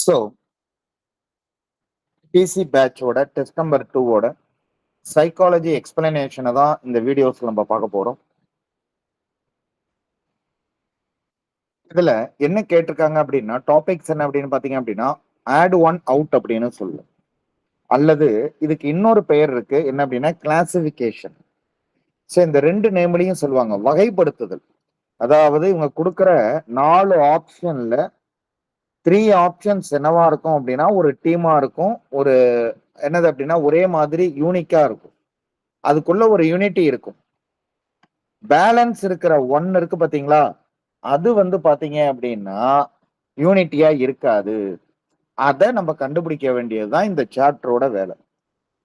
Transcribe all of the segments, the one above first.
So PC பேட்சோட test number 2ஓட psychology எக்ஸ்பிளனேஷனை தான் இந்த வீடியோஸ்ல நம்ம பார்க்க போறோம். இதுல என்ன கேட்டிருக்காங்க அப்படின்னா, டாபிக்ஸ் என்ன அப்படின்னு பாத்தீங்க அப்படின்னா, ஆட் ஒன் அவுட் அப்படின்னு சொல்லுவோம். அல்லது இதுக்கு இன்னொரு பெயர் இருக்கு, என்ன அப்படின்னா கிளாசிபிகேஷன். ஸோ இந்த ரெண்டு நேம்லையும் சொல்லுவாங்க, வகைப்படுத்துதல். அதாவது இவங்க கொடுக்குற 4 ஆப்ஷன்ல 3 ஆப்ஷன்ஸ் என்னவா இருக்கும் அப்படின்னா, ஒரு டீமா இருக்கும். ஒரு என்னது அப்படின்னா ஒரே மாதிரி யூனிக்கா இருக்கும். அதுக்குள்ள ஒரு யூனிட்டி இருக்கும். பேலன்ஸ் இருக்கிற ஒன்னு இருக்கு பாத்தீங்களா, அது வந்து பாத்தீங்க அப்படின்னா யூனிட்டியா இருக்காது. அதை நம்ம கண்டுபிடிக்க வேண்டியதுதான் இந்த சாப்டரோட வேலை.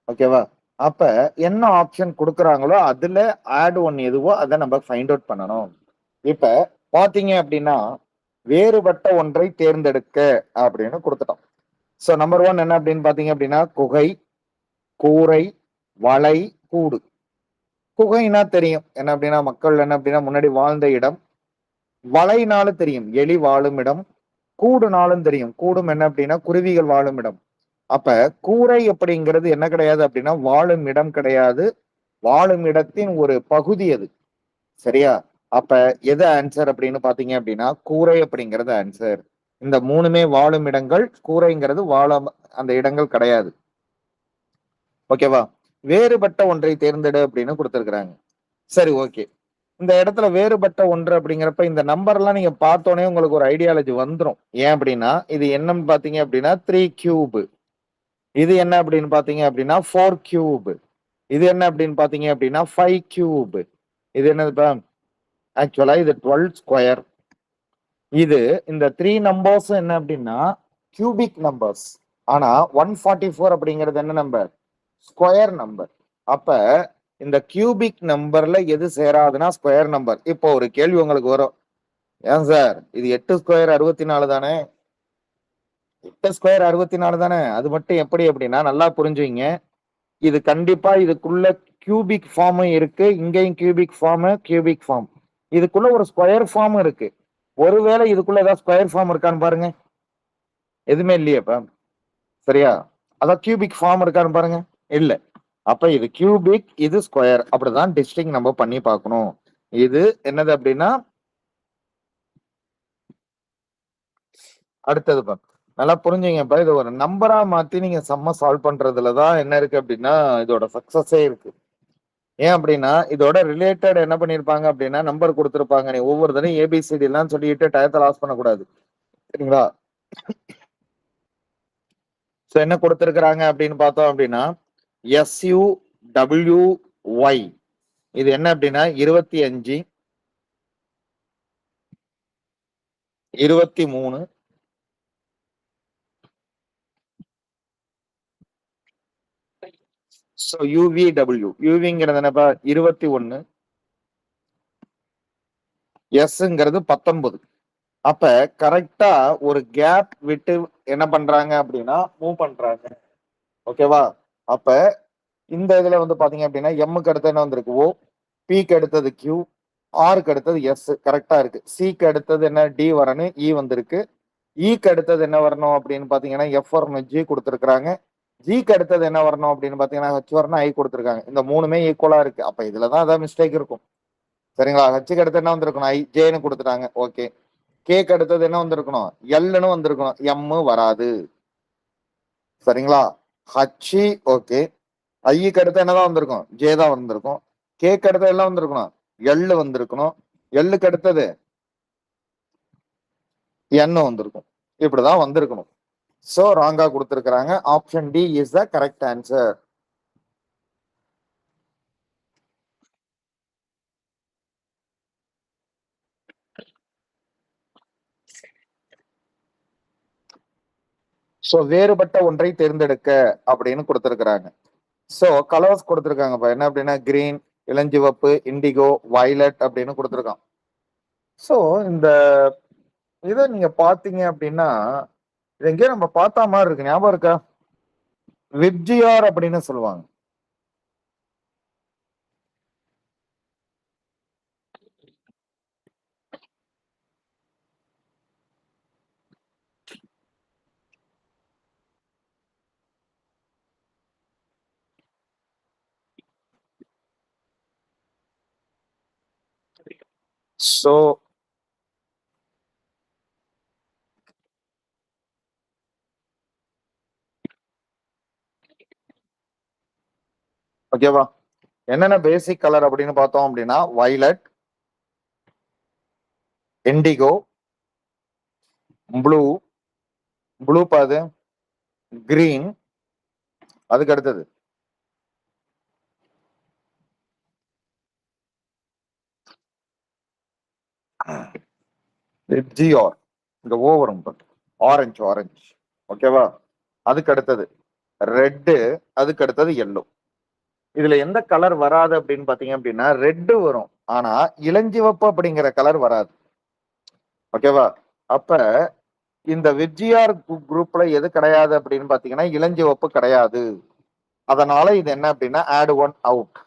ஓகேவா? அப்ப என்ன ஆப்ஷன் கொடுக்குறாங்களோ அதுல ஆட் ஒன் எதுவோ அதை நம்ம ஃபைண்ட் அவுட் பண்ணணும். இப்ப பாத்தீங்க அப்படின்னா வேறுபட்ட ஒன்றை தேர்ந்தெடுக்க அப்படின்னு கொடுத்துட்டோம். ஸோ நம்பர் 1 என்ன அப்படின்னு பாத்தீங்க அப்படின்னா, குகை, கூரை, வலை, கூடு. குகைனா தெரியும் என்ன அப்படின்னா, மக்கள் என்ன அப்படின்னா முன்னாடி வாழ்ந்த இடம். வலைனாலும் தெரியும், எலி வாழும் இடம். கூடுனாலும் தெரியும், கூடும் என்ன அப்படின்னா குருவிகள் வாழும் இடம். அப்ப கூரை அப்படிங்கிறது என்ன கிடையாது அப்படின்னா வாழும் இடம் கிடையாது, வாழும் இடத்தின் ஒரு பகுதி அது. சரியா? அப்ப எது ஆன்சர் அப்படின்னு பாத்தீங்க அப்படின்னா கூரை அப்படிங்கிறது ஆன்சர். இந்த மூணுமே வாழும் இடங்கள், கூரைங்கிறது அந்த இடங்கள் கிடையாது. ஓகேவா? வேறுபட்ட ஒன்றை தேர்ந்தெடு அப்படின்னு கொடுத்திருக்கிறாங்க. சரி, ஓகே. இந்த இடத்துல வேறுபட்ட ஒன்று அப்படிங்கிறப்ப இந்த நம்பர் எல்லாம் நீங்க பார்த்தோன்னே உங்களுக்கு ஒரு ஐடியாலஜி வந்துடும். ஏன் அப்படின்னா இது என்னன்னு பாத்தீங்க அப்படின்னா 3 கியூப். இது என்ன அப்படின்னு பாத்தீங்க அப்படின்னா 4 கியூப். இது என்ன அப்படின்னு பாத்தீங்க அப்படின்னா 5 கியூப். இது என்னது? ஆக்சுவலா இது 12 ஸ்கொயர். இது இந்த 3 நம்பர்ஸ் என்ன அப்படின்னா கியூபிக் நம்பர்ஸ். ஆனா 144 அப்படிங்கிறது என்ன நம்பர்? Square number. அப்ப இந்த கியூபிக் நம்பர்ல எது சேராதுன்னா ஸ்கொயர் நம்பர். இப்போ ஒரு கேள்வி உங்களுக்கு வரும், ஏன் சார் இது 8 ஸ்கொயர் 64 தானே? 8 ஸ்கொயர் 64 தானே, அது மட்டும் எப்படி அப்படின்னா நல்லா புரிஞ்சுங்க. இது கண்டிப்பா இதுக்குள்ள கியூபிக் ஃபார்மும் இருக்கு, இங்கேயும் கியூபிக் ஃபார்ம். இதுக்குள்ள ஒரு ஸ்கொயர் ஃபார்ம் இருக்கு. ஒருவேளை இதுக்குள்ள ஏதாவது ஸ்கொயர் ஃபார்ம் இருக்கான்னு பாருங்க. எதுவுமே இல்லையேப்பா. சரியா? அதான் கியூபிக் ஃபார்ம் இருக்கான்னு பாருங்க. இல்ல. அப்ப இது கியூபிக், இது ஸ்கொயர். அப்படிதான் டிஸ்டிங் நம்ம பண்ணி பார்க்கணும். இது என்னது அப்படின்னா அடுத்தது நல்லா புரிஞ்சுங்கப்பா. இது ஒரு நம்பரா மாத்தி நீங்க சம்ம சால்வ் பண்றதுலதான் என்ன இருக்கு அப்படின்னா இதோட சக்சஸே இருக்கு. ஏன் அப்படின்னா இதோட ரிலேட்டட் என்ன பண்ணிருப்பாங்க அப்படின்னா நம்பர் கொடுத்துருப்பாங்க. நீ ஒவ்வொரு தடையும் ஏபிசிடி எல்லாம் சொல்லிட்டு டயத்தை லாஸ் பண்ணக்கூடாது. சரிங்களா? என்ன கொடுத்திருக்கிறாங்க அப்படின்னு பார்த்தோம் அப்படின்னா SUWY. இது என்ன அப்படின்னா 25, 23, UVW. யூவிங்கிறது என்னப்பா? 21, எஸ்ங்கிறது 19. அப்ப கரெக்டா ஒரு கேப் விட்டு என்ன பண்றாங்க அப்படின்னா மூவ் பண்றாங்க. ஓகேவா? அப்ப இந்த இதுல வந்து பாத்தீங்க அப்படின்னா எம்முக்கு அடுத்து என்ன வந்திருக்கு? ஓ. பிக்கு அடுத்தது கியூ, ஆருக்கு அடுத்தது எஸ். கரெக்டா இருக்கு. சிக்கு அடுத்தது என்ன? டி வரணும், இ வந்திருக்கு. இக்கு அடுத்தது என்ன வரணும் அப்படின்னு பாத்தீங்கன்னா எஃப் வரணும், ஜி கொடுத்துருக்காங்க. ஜிக்கு அடுத்தது என்ன வரணும் அப்படின்னு பாத்தீங்கன்னா ஹெச் வரணும், ஐ கொடுத்துருக்காங்க. இந்த மூணுமே ஈக்குவலா இருக்கு. அப்ப இதுலதான் ஏதாவது மிஸ்டேக் இருக்கும். சரிங்களா? ஹெச்சுக்கு அடுத்து என்ன வந்திருக்கணும்? ஐ, ஜேன்னு கொடுத்துட்டாங்க. ஓகே. கேக்கு அடுத்தது என்ன வந்திருக்கணும்? எல்லுன்னு வந்திருக்கணும், எம் வராது. சரிங்களா? H okay. ஐக்கு அடுத்து என்னதான் வந்திருக்கும்? ஜே தான் வந்திருக்கும். கேக்கு அடுத்து எல்லாம் வந்திருக்கணும், எள்ளு வந்திருக்கணும். எள்ளுக்கு அடுத்தது எண்ணு வந்திருக்கும். இப்படிதான் வந்திருக்கணும். சோ ராங்கா கொடுத்திருக்கிறாங்க. Option D is the correct answer. So வேறுபட்ட ஒன்றை தேர்ந்தெடுக்க அப்படின்னு கொடுத்திருக்கிறாங்க. சோ கலர்ஸ் கொடுத்திருக்காங்க. என்ன அப்படின்னா கிரீன், இளஞ்சிவப்பு, இண்டிகோ, வயலட் அப்படின்னு கொடுத்திருக்கான். சோ இந்த இதை நீங்க பாத்தீங்க அப்படின்னா இது எங்கேயோ நம்ம பார்த்தா மாதிரி இருக்கு, ஞாபகம் இருக்கா? விப்ஜிஆர் அப்படின்னு சொல்லுவாங்க. ஸோ ஓகேவா, என்னென்ன பேசிக் கலர் அப்படின்னு பார்த்தோம் அப்படின்னா வயலட், இண்டிகோ, ப்ளூ, ப்ளூ பாது, கிரீன், அதுக்கு அடுத்தது ஜிஆர், இங்க ஓ வரும், ஆரஞ்சு ஆரஞ்சு. ஓகேவா, அதுக்கு அடுத்தது ரெட்டு, அதுக்கு அடுத்தது எல்லோ. இதுல எந்த கலர் வராது அப்படின்னு பாத்தீங்க அப்படின்னா ரெட்டு வரும், ஆனா இளஞ்சிவப்பு அப்படிங்கிற கலர் வராது. ஓகேவா, அப்ப இந்த விஜிஆர் குரூப்ல எது கிடையாது அப்படின்னு பாத்தீங்கன்னா இளஞ்சிவப்பு கிடையாது. அதனால இது என்ன அப்படின்னா ஆட் ஒன் அவுட்.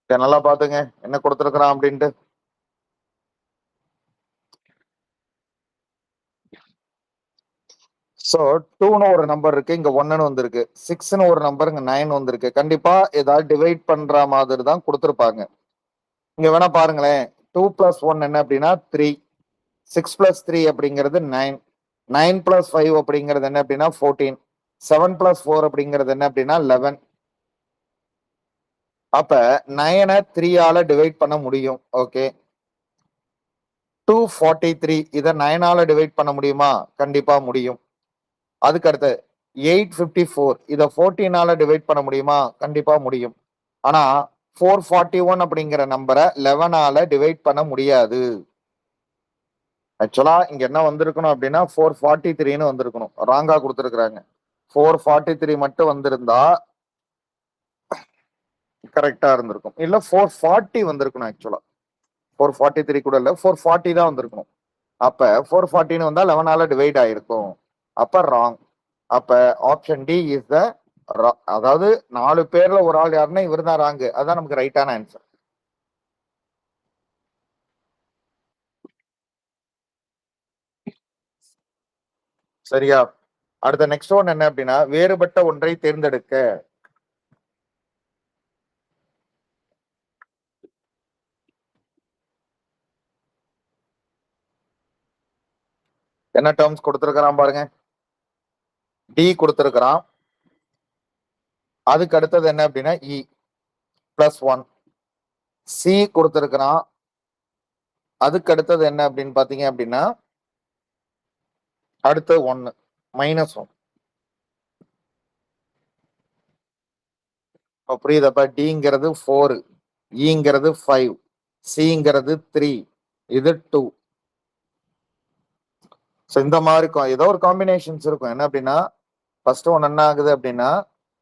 நல்லா பாத்துங்க என்ன கொடுத்துருக்கான் அப்படின்ட்டு. சோ 2ன்னு ஒரு நம்பர் இருக்கு, இங்க 1ன்னு வந்திருக்கு. 6ன்னு ஒரு நம்பர், இங்க 9 வந்திருக்கு. கண்டிப்பா ஏதாவது டிவைட் பண்ற மாதிரி தான் கொடுத்துருப்பாங்க. இங்க வேணா பாருங்களேன், 2 + 1 என்ன அப்படின்னா 3, 6 + 3 அப்படிங்கிறது 9, 9 + 5 அப்படிங்கிறது என்ன அப்படின்னா 14, 7 + 4 அப்படிங்கிறது என்ன அப்படின்னா 11. அப்ப 9-ஐ 3ஆல டிவைட் பண்ண முடியும். ஓகே, 243 இதை 9ஆல டிவைட் பண்ண முடியுமா? கண்டிப்பா முடியும். அதுக்கு அடுத்து 854 இதை 14ஆல டிவைட் பண்ண முடியுமா? கண்டிப்பா முடியும். ஆனா 441 அப்படிங்கிற நம்பரை 11ஆல டிவைட் பண்ண முடியாது. ஆக்சுவலா இங்க என்ன வந்திருக்கணும் அப்படின்னா 443ன்னு வந்திருக்கணும், ராங்கா கொடுத்துருக்காங்க. 443 மட்டும் வந்திருந்தா கரெக்டா இருந்திருக்கும். இல்ல 440 வந்திருக்கணும். ஆக்சுவலா 443 கூட இல்ல, 440 தான் வந்திருக்கணும். அப்ப 440ன்னு வந்தா 11ஆல டிவைட் ஆயிருக்கும். அப்ப ராங். அப்ப ஆப்ஷன் டி இஸ் த, அதாவது 4 பேர்ல ஒரு ஆள் யாருன்னா இவர் தான் ராங்கு. அதான் நமக்கு ரைட்டான ஆன்சர். சரியா, அடுத்த நெக்ஸ்ட் ஒன் என்ன அப்படின்னா வேறுபட்ட ஒன்றை தேர்ந்தெடுக்க. என்ன டேர்ம்ஸ் கொடுத்துருக்கிறான் பாருங்க. டி கொடுத்துருக்கிறான், அதுக்கு அடுத்தது என்ன அப்படின்னா இ +1. சி கொடுத்துருக்கிறான், அதுக்கு அடுத்தது என்ன அப்படின்னு பாத்தீங்க அப்படின்னா அடுத்து 1 -1. புரியுதப்ப, டிங்கிறது 4, இங்கிறது 5, சிங்கிறது 3, இது 2. ஸோ இந்த மாதிரி இருக்கும், ஏதோ ஒரு காம்பினேஷன்ஸ் இருக்கும். என்ன அப்படின்னா ஃபர்ஸ்ட் ஒன் என்ன ஆகுது அப்படின்னா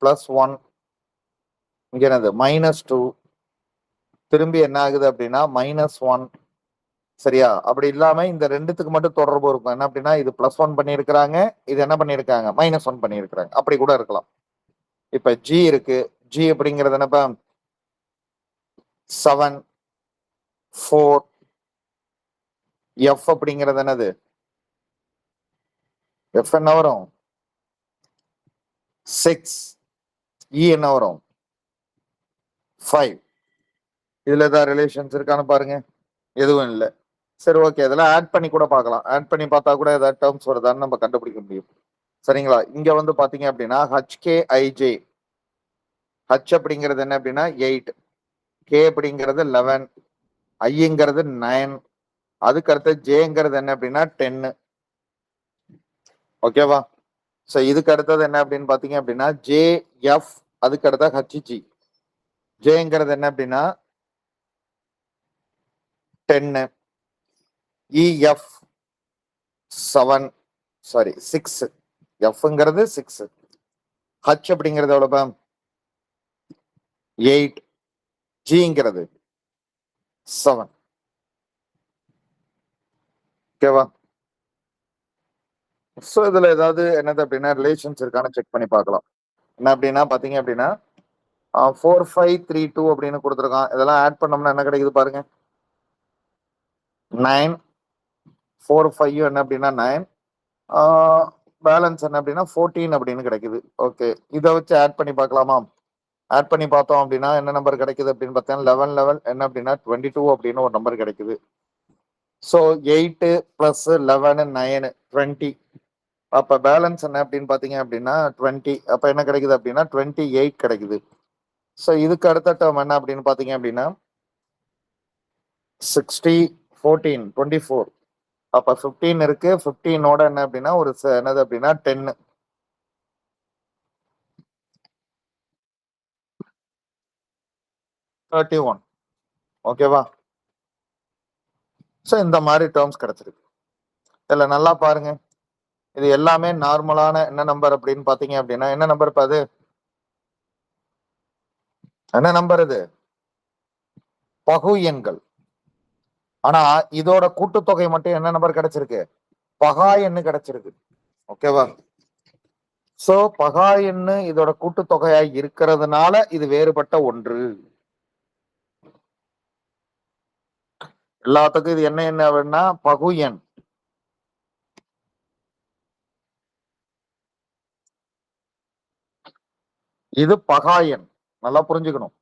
+1, இங்க என்னது -2, திரும்பி என்ன ஆகுது அப்படின்னா -1. சரியா, அப்படி இல்லாம இந்த ரெண்டுத்துக்கு மட்டும் தொடர்பு இருக்கும். என்ன அப்படின்னா இது +1 பண்ணியிருக்கிறாங்க, இது என்ன பண்ணியிருக்காங்க -1 பண்ணியிருக்கிறாங்க, அப்படி கூட இருக்கலாம். இப்ப ஜி இருக்கு, ஜி அப்படிங்கிறது என்னப்பா 7, 4. எஃப் அப்படிங்கிறது என்னது, எஃப் என்ன வரும் 6, இ என்ன வரும் 5. இதுல ஏதாவது ரிலேஷன்ஸ் இருக்கான்னு பாருங்க, எதுவும் இல்லை. சரி ஓகே, இதெல்லாம் ஆட் பண்ணி கூட பார்க்கலாம். ஆட் பண்ணி பார்த்தா கூட ஏதாவது டேர்ம்ஸ் வருதான்னு நம்ம கண்டுபிடிக்க முடியும். சரிங்களா, இங்க வந்து பாத்தீங்க அப்படின்னா HKIJ, ஹச் அப்படிங்கிறது என்ன அப்படின்னா 8, கே அப்படிங்கிறது 11, ஐங்கிறது 9, அதுக்கு அடுத்து ஜேங்கிறது என்ன அப்படின்னா 10. ஓகேவா, ஸோ இதுக்கு அடுத்தது என்ன அப்படின்னு பாத்தீங்க அப்படின்னா JF, அதுக்கு அடுத்த HG. ஜேங்கிறது என்ன அப்படின்னா 10, EF 7, சாரி 6, எஃப்ங்கிறது 6, ஹச் அப்படிங்கிறது எவ்வளவு 8, ஜிங்கிறது 7. ஓகேவா, ஸோ இதுல ஏதாவது என்னது அப்படின்னா ரிலேஷன்ஸ் இருக்கான்னு செக் பண்ணி பார்க்கலாம். என்ன அப்படின்னா பாத்தீங்க அப்படின்னா 4532 அப்படின்னு கொடுத்துருக்கான். இதெல்லாம் ஆட் பண்ணோம்னா என்ன கிடைக்குது பாருங்க, 9, 4, 5 என்ன அப்படின்னா 9, பேலன்ஸ் என்ன அப்படின்னா 14 அப்படின்னு கிடைக்குது. ஓகே, இதை வச்சு ஆட் பண்ணி பார்க்கலாமா? ஆட் பண்ணி பார்த்தோம் அப்படின்னா என்ன நம்பர் கிடைக்குது அப்படின்னு பார்த்தீங்கன்னா 11 என்ன அப்படின்னா 22 அப்படின்னு ஒரு நம்பர் கிடைக்குது. ஸோ 8 + 11 9 20. அப்ப பேலன்ஸ் என்ன அப்படின்னு பாத்தீங்க அப்படின்னா 20. அப்ப என்ன கிடைக்குது அப்படின்னா 28 கிடைக்குது. ஸோ இதுக்கு அடுத்த டேர்ம் என்ன அப்படின்னு பாத்தீங்க அப்படின்னா 60 14 24. அப்ப 15 இருக்கு. 15ஓட என்ன அப்படின்னா ஒரு என்னது அப்படின்னா 10. 31. ஓகேவா? ஸோ இந்த மாதிரி டேர்ம்ஸ் கிடைச்சிருக்கு. இதுல நல்லா பாருங்க. இது எல்லாமே நார்மலான என்ன நம்பர் அப்படின்னு பாத்தீங்க அப்படின்னா என்ன நம்பர் இப்ப அது? என்ன நம்பர் இது? பகு எண்கள். ஆனா இதோட கூட்டுத்தொகை மட்டும் என்ன நம்பர் கிடைச்சிருக்கு? பகா எண்ணு கிடைச்சிருக்கு. ஓகேவா? சோ பகா எண்ணு இதோட கூட்டுத்தொகையா இருக்கிறதுனால இது வேறுபட்ட ஒன்று. எல்லாத்துக்கும் இது என்ன அப்படின்னா பகு எண். இது பகா எண். நல்லா புரிஞ்சுக்கணும்.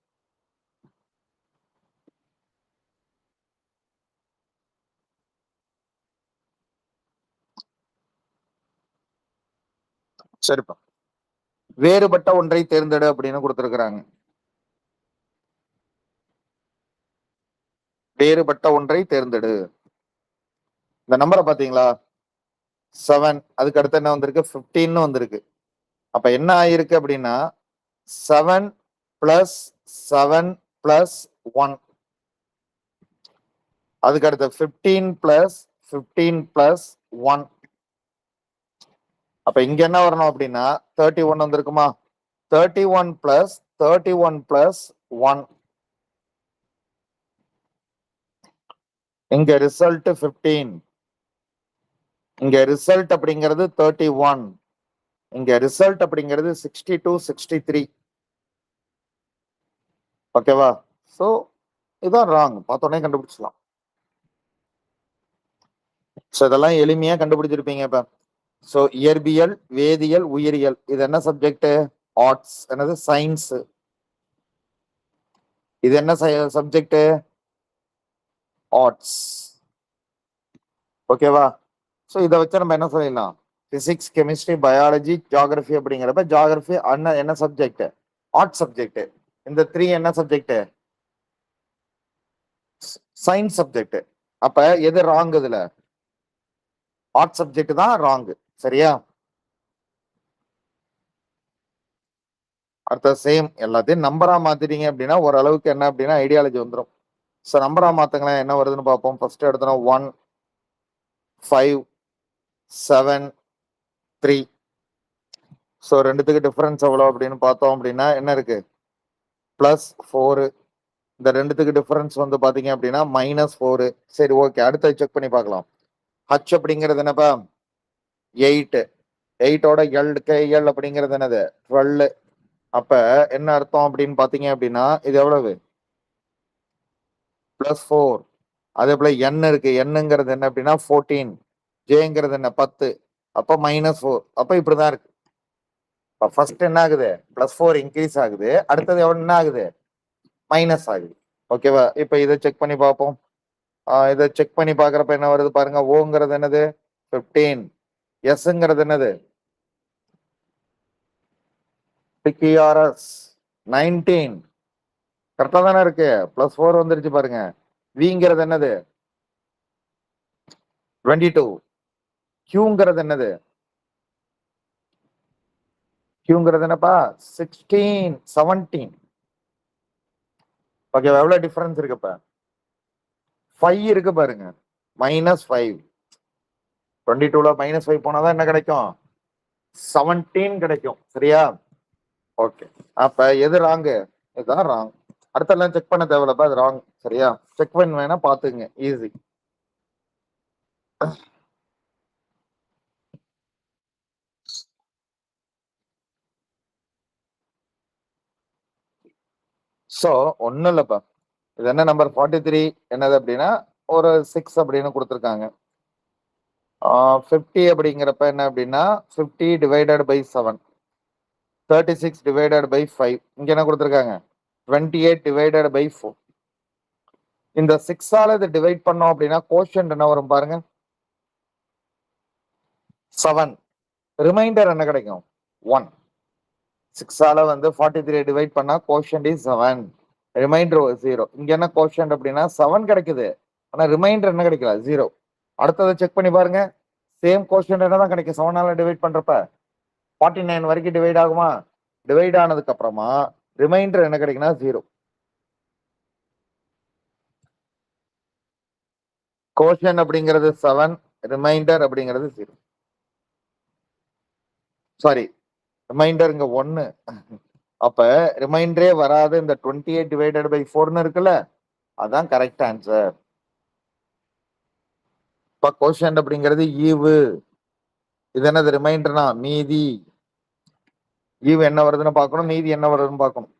சரிப்பா. வேறுபட்ட ஒன்றை தேர்ந்தெடு அப்படின்னு கொடுத்திருக்கிறாங்க. வேறுபட்ட ஒன்றை தேர்ந்தெடு. இந்த நம்பரை பாத்தீங்களா? 7. அதுக்கு அடுத்து என்ன வந்திருக்கு? 15 வந்திருக்கு. அப்ப என்ன ஆயிருக்கு அப்படின்னா 7 + 7 + 1. அதுக்கு அடுத்து 15 + 15 + 1. அப்ப இங்க என்ன வரணும் அப்படின்னா 31 வந்திருக்குமா? 31 + 31 + 1. இங்க ரிசல்ட் 15. இங்க ரிசல்ட் அப்படிங்கிறது 31. இங்க ரிசல்ட் அப்படிங்கிறது 62 63. ஓகேவா? சோ இதான் ராங். பார்த்தோன்னே கண்டுபிடிச்சலாம். சோ இதெல்லாம் எளிமையா கண்டுபிடிச்சிருப்பீங்க இப்ப. சோ இயற்பியல், வேதியியல், உயிரியல் இது என்ன சப்ஜெக்ட்? ஆர்ட்ஸ். என்னது? சயின்ஸ். இது என்ன சப்ஜெக்ட்? ஆர்ட்ஸ். ஓகேவா? சோ இதை வச்சு நம்ம என்ன சொல்லிடலாம்? பிசிக்ஸ், கெமிஸ்ட்ரி, பயாலஜி, ஜியாகிரபி அப்படிங்கிறப்ப ஜியாகிரபி என்ன சப்ஜெக்ட்? Art subject. இந்த 3 என்ன சப்ஜெக்ட்? Science subject. அப்ப எது ராங் இதுல? ஆர்ட் சப்ஜெக்ட் தான் ராங். சரியா? அடுத்த சேம் எல்லாத்தையும் நம்பரா மாத்திட்டீங்க அப்படின்னா ஓரளவுக்கு என்ன அப்படின்னா ஐடியாலஜி வந்துடும். ஸோ நம்பரா மாத்துங்களேன். என்ன வருதுன்னு பார்ப்போம். ஃபர்ஸ்ட் எடுத்தோம்னா 1 5 7 3. ஸோ ரெண்டுத்துக்கு டிஃபரன்ஸ் எவ்வளோ அப்படின்னு பார்த்தோம் அப்படின்னா என்ன இருக்கு? +4. இந்த ரெண்டுத்துக்கு டிஃபரன்ஸ் வந்து பாத்தீங்க அப்படின்னா -4. சரி, ஓகே. அடுத்த செக் பண்ணி பார்க்கலாம். ஹச் அப்படிங்கிறது என்னப்பா? 8. 8ஓட எல் அப்படிங்கிறது என்னது? 12. அப்ப என்ன அர்த்தம் அப்படின்னு பாத்தீங்க அப்படின்னா இது எவ்வளவு? +4. அதே போல என் இருக்கு. என்னங்கிறது என்ன அப்படின்னா 14. ஜேங்கிறது என்ன? 10. அப்ப -4. அப்ப இப்படிதான் இருக்கு. ஃபர்ஸ்ட் என்ன ஆகுது? +4 இன்க்ரீஸ் ஆகுது. அடுத்தது எவ்வளவு என்ன ஆகுது? மைனஸ் ஆகுது. ஓகேவா? இப்ப இதை செக் பண்ணி பார்ப்போம். இதை செக் பண்ணி பாக்குறப்ப என்ன வருது பாருங்க. ஓங்கிறது என்னது? 15. எஸ்ங்கிறது என்னது? PQRS 19. கரெக்டா தானே இருக்கு? +4 வந்துருச்சு பாருங்க. விங்கிறது என்னது? 22. கியூங்கிறது என்னது? கியூங்கிறது என்னப்பா? 16 17. ஓகே, எவ்வளவு டிஃபரன்ஸ் இருக்கு இப்ப? 5 இருக்கு பாருங்க. -5. 22ல -5 போனாதான் என்ன கிடைக்கும்? 17 கிடைக்கும். சரியா? ஓகே. அப்ப எது ராங்கு? இதுதான் ராங். அடுத்தெல்லாம் செக் பண்ண தேவையில்லப்பா. அது ராங். சரியா? செக் பண்ண வேணா பாத்துங்க. ஈஸி. சோ ஒண்ணும் இல்லப்பா. இது என்ன நம்பர்? 43. என்னது அப்படின்னா ஒரு 6 அப்படின்னு கொடுத்துருக்காங்க. 50 அப்படிங்கிறப்ப என்ன அப்படின்னா 50 ÷ 7. 36 டிவைடட் பை 5. இங்க என்ன கொடுத்துருக்காங்க? 28 டிவைடட் பை 4. இந்த 6ஆல இதை டிவைட் பண்ணோம் அப்படின்னா கோஷன்ட் என்ன வரும் பாருங்க, 7. ரிமைண்டர் என்ன கிடைக்கும்? 1. 6ஆல 43 டிவைட் பண்ணா கோஷன்ட் இஸ் 7. ரிமைண்டர் 0. இங்க என்ன கோஷன்ட் அப்படின்னா 7 கிடைக்குது, ஆனா ரிமைண்டர் என்ன கிடைக்கல? 0. அடுத்ததை செக் பண்ணி பாருங்க. சேம் கோஷன்ட் என்ன தான் கிடைக்கும் 7ஆல டிவைட் பண்றப்ப? 49 வரைக்கும் டிவைட் ஆகுமா? டிவைட் ஆனதுக்கு அப்புறமா ரிமைண்டர் என்ன கிடைக்குன்னா 0. கோஷன் அப்படிங்கிறது 7, ரிமைண்டர் அப்படிங்கிறது 0. சாரி, ரிமைண்டர் இங்க 1. அப்ப ரிமைண்டரே வராது இந்த 28 டிவைடட் பை 4 இருக்குல்ல, அதான் கரெக்ட் ஆன்சர். இப்ப கோஷன் அப்படிங்கிறது ஈவு. இது என்னது? ரிமைண்டர்னா மீதி. ஈவு என்ன வருதுன்னு பார்க்கணும், மீதி என்ன வருதுன்னு பார்க்கணும்.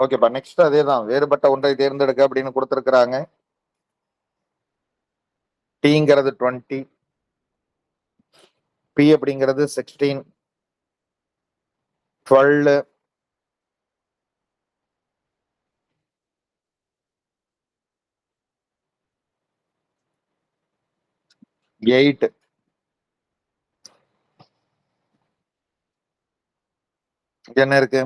ஓகேப்பா, நெக்ஸ்ட் அதேதான். வேறுபட்ட ஒன்றை தேர்ந்தெடுக்க அப்படின்னு கொடுத்துருக்காங்க. டீங்கிறது 20, பி அப்படிங்கிறது 16, 12, 8. என்ன இருக்கு?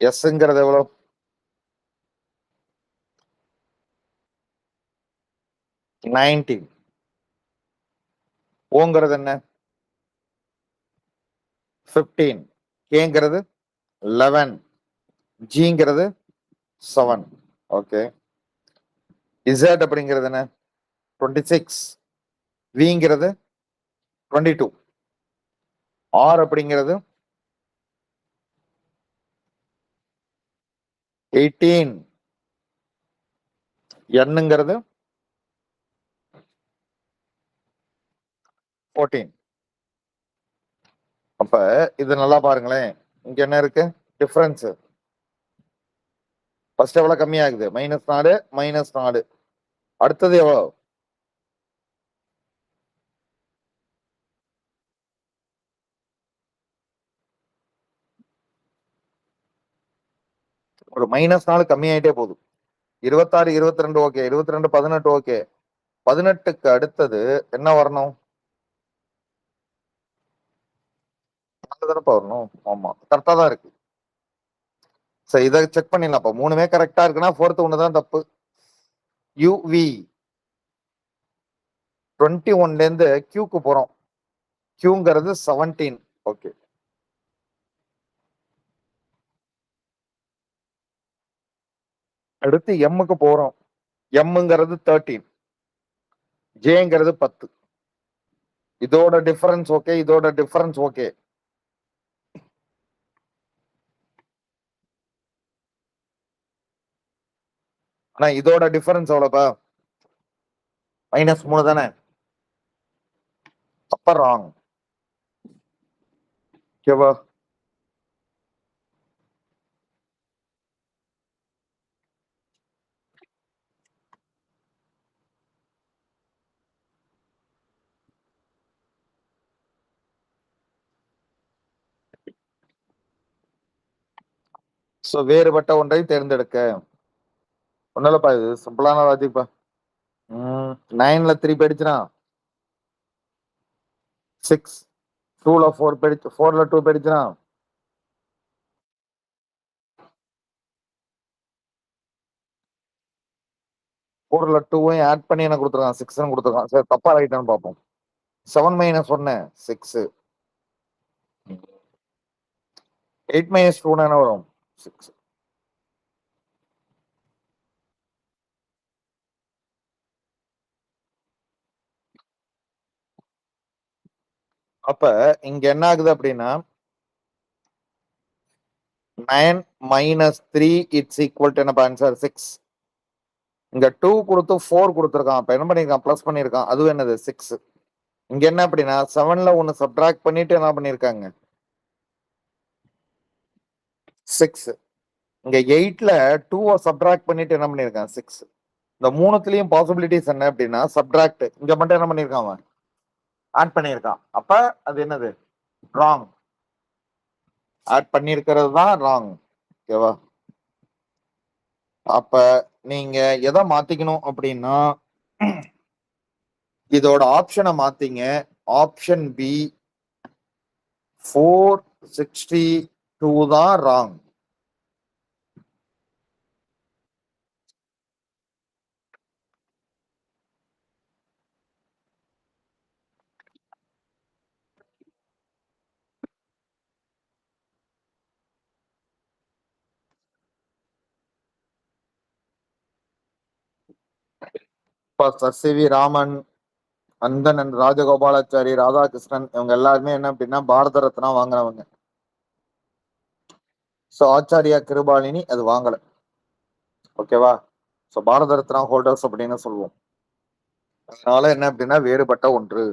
எஸ்ங்கிறது எவ்வளவு? 19. ஓங்கிறது என்ன? 15. கேங்கிறது 11. ஜிங்கிறது 7. ஓகே. இசட் அப்படிங்கிறது என்ன? 26. விங்கிறது 22. ஆர் அப்படிங்கிறது 18. என்னங்கிறது 14. அப்ப இது நல்லா பாருங்களேன். இங்க என்ன இருக்கு? டிஃபரன்ஸ். ஃபர்ஸ்ட் எவ்வளவு கம்மியாகுது? -4, -4. அடுத்தது எவ்வளவு? ஒரு -4 கம்மியாயிட்டே போகுது. 26, 22 ஓகே, 22, 18 ஓகே. 18க்கு அடுத்தது என்ன வரணும்? தானப்பா வரணும். ஆமா, கரெக்டா தான் இருக்கு. சரி, இதை செக் பண்ணிடலாம். அப்ப 3மே கரெக்டா இருக்குன்னா 4th ஒண்ணுதான் தப்பு. யூவி 21ல இருந்து கியூக்கு போறோம். கியூங்கிறது 17. ஓகே. அடுத்து எம்முக்கு போறோம். எம்ங்கிறது 13, ஜேங்கிறது 10. இதோட டிஃபரன்ஸ் ஓகே, இதோட டிஃபரன்ஸ் ஓகே. ஆனா இதோட டிஃபரன்ஸ் எவ்வளவுப்பா? -3 தானே? அப்ப ராங். ஓகேவா? சோ வேறுபட்ட ஒன்றை தேர்ந்தெடுக்க. ஒண்ணுலப்பா, இது சிம்பிளான லாஜிக்பா. 9ல 3 போயிடுச்சுன்னா 6. 2ல 4 போயிடுச்சு, 4ல 2 போயிடுச்சுன்னா 4ல 2வையும் ஆட் பண்ணி என்ன கொடுத்துருக்கான்? 6 கொடுத்துருக்கான். சரி, தப்பா ரைட்டான்னு பார்ப்போம். 7 - 1 6. 8 - 2 என்ன வரும்? 6. அப்ப இங்க என்ன ஆகுது அப்படின்னா 9 மைனஸ் 3 இட்ஸ் ஈக்குவல் டு என்ன ஆன்சர் 6. இங்க 2 கொடுத்து 4 கொடுத்துருக்கான். அப்ப என்ன பண்ணிருக்கான்? பிளஸ் பண்ணிருக்கான். அதுவும் என்னது 6. இங்க என்ன அப்படின்னா 7ல ஒன்னு சப்ட்ராக்ட் பண்ணிட்டு என்ன பண்ணிருக்காங்க? 6. இங்க 8ல 2 சப்ட்ராக்ட் பண்ணிட்டு என்ன பண்ணிருக்கான்? 6. இந்த மூணுத்துலயும் பாசிபிலிட்டிஸ் என்ன அப்படின்னா சப்ட்ராக்ட். இங்க மட்டும் என்ன பண்ணிருக்கான் அவன்? ஆட் பண்ணிருக்கான். அப்ப அது என்னது? ராங். ஆட் பண்ணிருக்கிறது தான் ராங். ஓகேவா? அப்ப நீங்க எதை மாத்திக்கணும் அப்படின்னா இதோட ஆப்ஷனை மாத்திங்க. ஆப்ஷன் பி 462 தான் ராங். சசிவி ராமன், அந்தணன், ராஜகோபாலாச்சாரி, ராதாகிருஷ்ணன் இவங்க எல்லாருமே என்ன அப்படின்னா பாரத ரத்னா வாங்குறவங்க. சோ ஆச்சாரியா கிருபாலினி அது வாங்கல. ஓகேவா? சோ பாரத ரத்னா ஹோல்டர்ஸ் அப்படின்னு சொல்லுவோம். அதனால என்ன அப்படின்னா வேறுபட்ட ஒன்று.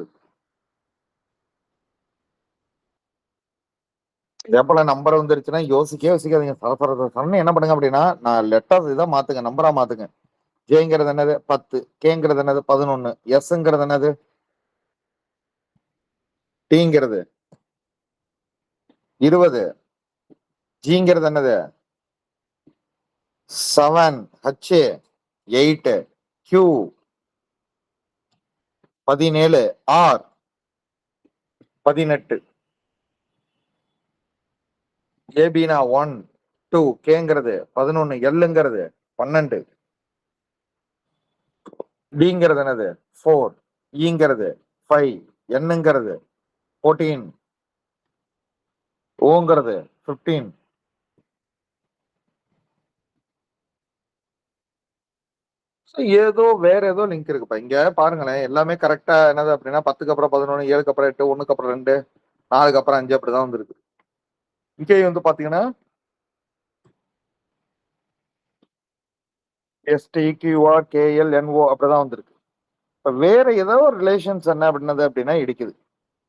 இதே போல நம்பர் வந்துருச்சுன்னா யோசிக்காதீங்க. சரசரன்னு என்ன பண்ணுங்க அப்படின்னா நான் லெட்டர் இதை மாத்துங்க, நம்பரா மாத்துங்க. ஜேங்கிறது என்னது 10, கேங்கிறது என்னது 11, எஸ்ங்கிறது என்னது டீங்கிறது 20, ஜிங்கிறது என்னது 7, ஹச் 8, கியூ 17, ஆர் 18, ஏபினா 1, 2, கேங்கிறது 11, எல்லுங்கிறது 12, டிங்கிறது என்னது 4, ஈங்கிறது 5, என்னங்கிறது 14, ஓங்கிறது 15. ஏதோ வேற ஏதோ லிங்க் இருக்குப்பா. இங்க பாருங்களேன், எல்லாமே கரெக்டா என்னது அப்படின்னா 10க்கு அப்புறம் 11, 7க்கு அப்புறம் 8, 1க்கு அப்புறம் 2, 4க்கு அப்புறம் 5 அப்படிதான் வந்திருக்கு. இங்கே வந்து பாத்தீங்கன்னா எஸ்டி கியூஆர் கேஎல் என்ஓ அப்படிதான் வந்திருக்கு. இப்ப வேற ஏதோ ஒரு ரிலேஷன்ஸ் என்ன அப்படின்னது அப்படின்னா இடிக்குது.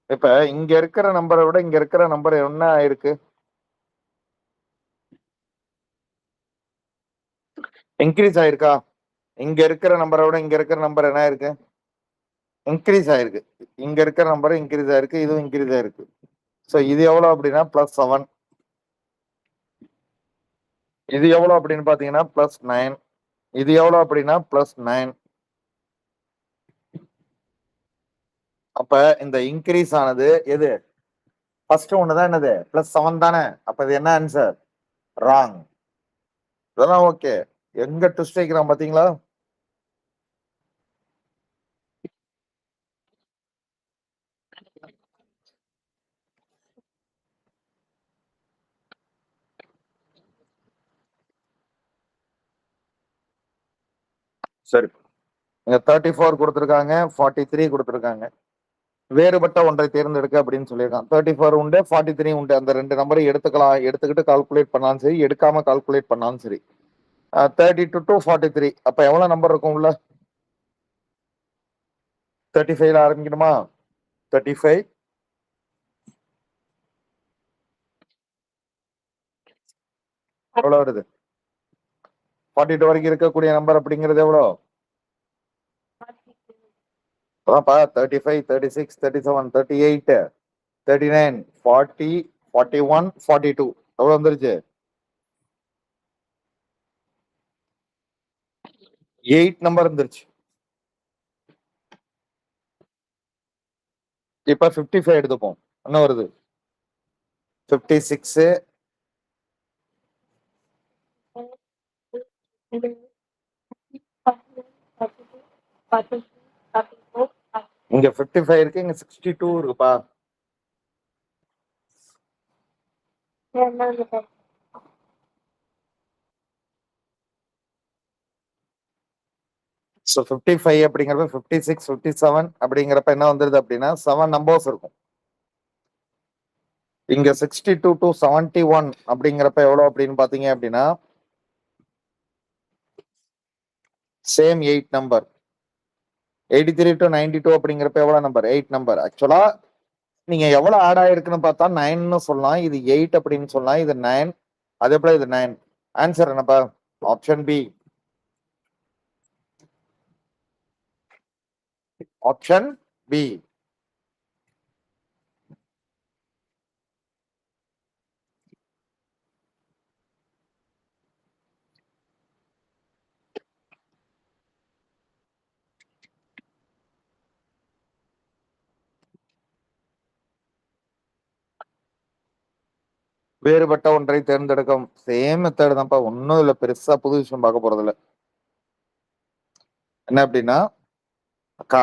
இப்ப இங்க இருக்கிற நம்பரை விட இங்க இருக்கிற நம்பர் என்ன ஆயிருக்கு? இன்க்ரீஸ் ஆயிருக்கா? இங்க இருக்கிற நம்பரை விட இங்க இருக்கிற நம்பர் என்ன ஆயிருக்கு? இன்க்ரீஸ் ஆயிருக்கு. இங்க இருக்கிற நம்பர் இன்க்ரீஸ் ஆயிருக்கு, இதுவும் இன்க்ரீஸ் ஆயிருக்கு. சோ இது எவ்வளவு அப்படின்னா +7. இது எவ்வளவு அப்படின்னு பாத்தீங்கன்னா +9. இது எவ்வளவு அப்படின்னா +9. அப்ப இந்த இன்க்ரீஸ் ஆனது எது? ஃபர்ஸ்ட் ஒண்ணுதான் என்னது +7 தானே. அப்ப இது என்ன ஆன்சர்? ராங். இதெல்லாம் ஓகே. எங்க ட்விஸ்ட் வைக்கிறான் பாத்தீங்களா? சரி, இங்க 34 கொடுத்துருக்காங்க, 43 கொடுத்துருக்காங்க. வேறுபட்ட ஒன்றை தேர்ந்தெடுக்க அப்படின்னு சொல்லியிருக்கான். 34 உண்டு, 43 உண்டு. அந்த ரெண்டு நம்பரை எடுத்துக்கலாம், எடுத்துக்கிட்டு கால்குலேட் பண்ணாலும் சரி, எடுக்காம கால்குலேட் பண்ணாலும் சரி. 32 to 43. அப்ப எவ்வளவு நம்பர் இருக்கும் உள்ள? 35ல ஆரம்பிக்கணுமா? 35 எவ்வளவு வருது? 42 வரைக்கும் இருக்கக்கூடிய நம்பர் அப்படிங்கிறது எவ்வளவு? அதான்ப்பா 35, 36, 37, 38, 39, 40, 41, 42. எவ்வளவு வந்துருச்சு? 8 நம்பர் வந்துருச்சு. இப்ப 55 எடுத்துப்போம். என்ன வருது? 56, இங்க 55 இருக்கு, இங்க 62 இருக்குப்பா. ஸோ 55 அப்படிங்கிறப்ப 56, 57 அப்படிங்கிறப்ப என்ன வந்துருது அப்படின்னா 7 நம்பர்ஸ் இருக்கும். இங்க 62 to 71 அப்படிங்கிறப்ப எவ்வளவு அப்படின்னு பாத்தீங்க அப்படின்னா சேம் 8 நம்பர். 83 to 92 அப்படிங்கிறப்ப எவ்வளவு நம்பர்? 8 நம்பர். ஆக்சுவலா நீங்க எவ்வளவு ஆட் ஆயிருக்குன்னு பார்த்தா 9ன்னு சொல்லலாம், இது 8 அப்படின்னு சொல்லலாம், இது 9, அதே போல இது 9. ஆன்சர் என்னப்பா? Option B. Option B. வேறுபட்ட ஒன்றை தேர்ந்தெடுக்கும். சேம் மெத்தட் தான்ப்பா, ஒன்னும் இல்ல, பெருசா புது விஷயம் பார்க்க போறது இல்ல. என்ன அப்படின்னா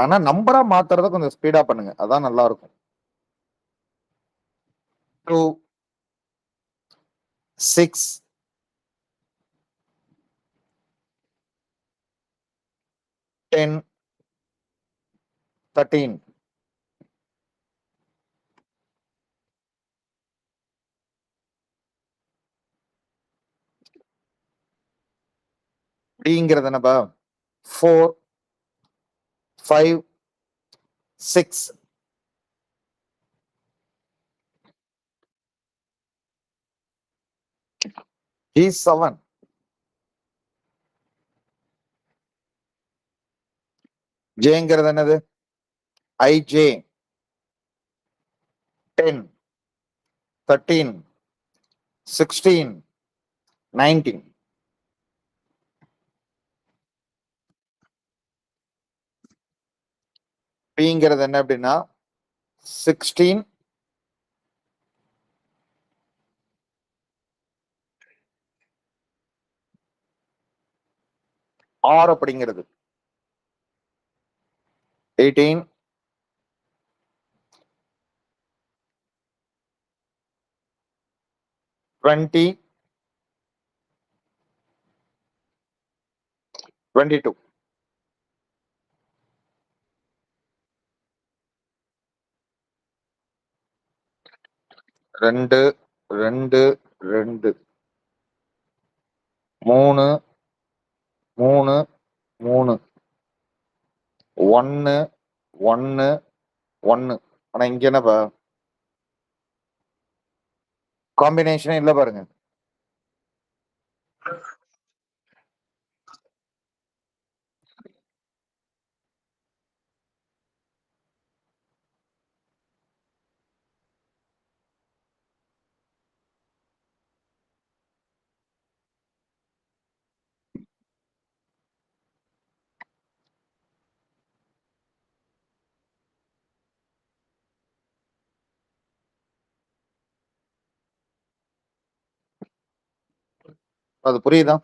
ஆனா நம்பரா மாத்துறத கொஞ்சம் ஸ்பீடா பண்ணுங்க, அதான் நல்லா இருக்கும். 2, 6, 10, 13. டிங்கிறது என்னப்பா? 4, 5, 6. G7. ஜேங்கிறது என்னது? ஐஜே. 10, 13, 16, 19. பிங்கிறது என்ன அப்படின்னா 16, ஆர் அப்படிங்கிறது 18, 20, 22. ரெண்டு, ரெண்டு, ரெண்டு, 3, 3, 3, 1, 1, 1. ஆனா இங்க என்னப்பா காம்பினேஷனே இல்ல பாருங்க. அது புரியுதா?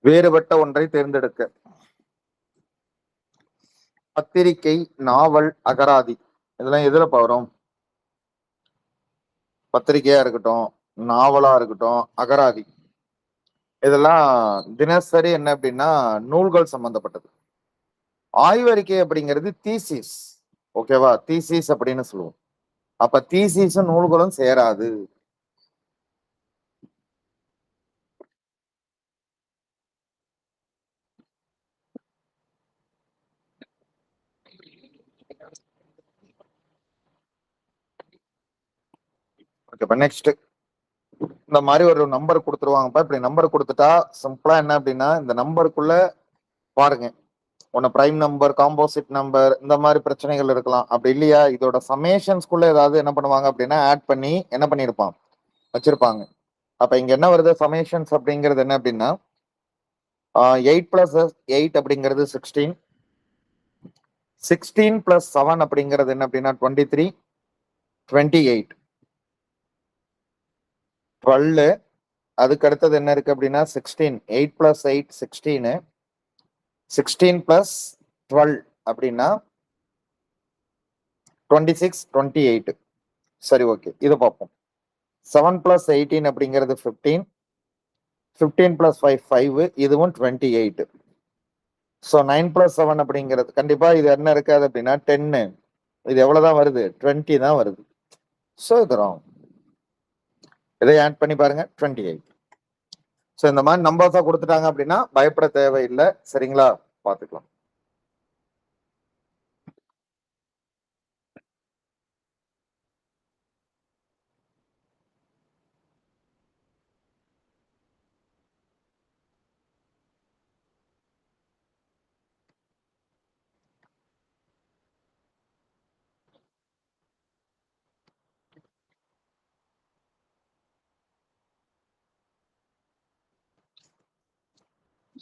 வேறுபட்ட ஒன்றை தேர்ந்தெடுக்க. பத்திரிகை, நாவல், அகராதி, இதெல்லாம் எதுல வரும்? பத்திரிகையா இருக்கட்டும், நாவலா இருக்கட்டும், அகராதி, இதெல்லாம் தினசரி என்ன அப்படின்னா நூல்கள் சம்பந்தப்பட்டது. ஆய்வறிக்கை அப்படிங்கிறது தீசிஸ். ஓகேவா? தீசிஸ் அப்படின்னு சொல்லுவோம். அப்ப தீசிஸும் நூல்களும் சேராது. ஓகேப்பா, நெக்ஸ்ட். இந்த மாதிரி ஒரு நம்பர் கொடுத்துருவாங்கப்பா. இப்படி நம்பர் கொடுத்துட்டா சிம்பிளா என்ன அப்படின்னா இந்த நம்பருக்குள்ள பாருங்க, ஒன்னு பிரைம் நம்பர், காம்போசிட் நம்பர், இந்த மாதிரி பிரச்சனைகள் இருக்கலாம். அப்படி இல்லையா இதோட சமேஷன்ஸ்குள்ள ஏதாவது என்ன பண்ணுவாங்க அப்படின்னா ஆட் பண்ணி என்ன பண்ணிருப்பான் வச்சிருப்பாங்க. அப்ப இங்க என்ன வருது? சமேஷன்ஸ் அப்படிங்கிறது என்ன அப்படின்னா 8 பிளஸ் 8 அப்படிங்கிறது 16, 16 பிளஸ் 7 அப்படிங்கிறது என்ன அப்படின்னா 23, 28, 12, அதுக்கு அடுத்தது என்ன இருக்கு அப்படின்னா 16, 8 + 8 16, 16 + 12 அப்படின்னா 26, 28. சரி, ஓகே, இதை பார்ப்போம். 7 + 18 அப்படிங்கிறது 15, 15 + 5 5, இதுவும் 28. ஸோ 9 + 7 அப்படிங்கிறது கண்டிப்பா இது என்ன இருக்காது அப்படின்னா 10. இது எவ்வளவுதான் வருது? 20 தான் வருது. ஸோ இது ராங். இதை ஆட் பண்ணி பாருங்க, 28. ஸோ இந்த மாதிரி நம்பர்ஸா கொடுத்துட்டாங்க அப்படின்னா பயப்பட தேவையில்லை. சரிங்களா? பார்த்துக்கலாம்.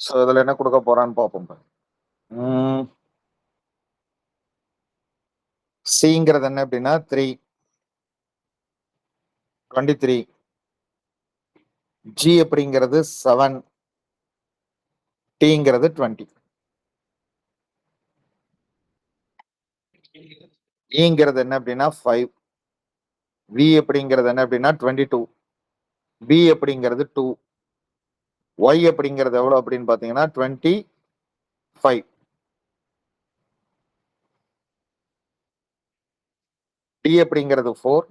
ஸோ இதுல என்ன கொடுக்க போறான்னு பார்ப்போம். சிங்கிறது என்ன அப்படின்னா 3, 23. ஜி அப்படிங்கிறது 7, டிங்கிறது 20. ஈங்கிறது என்ன அப்படின்னா 5, வி அப்படிங்கிறது என்ன அப்படின்னா 22, பி அப்படிங்கிறது 2, ஒய் அப்படிங்கிறது எவ்வளவு அப்படின்னு பாத்தீங்கன்னா 25, டி அப்படிங்கிறது 4,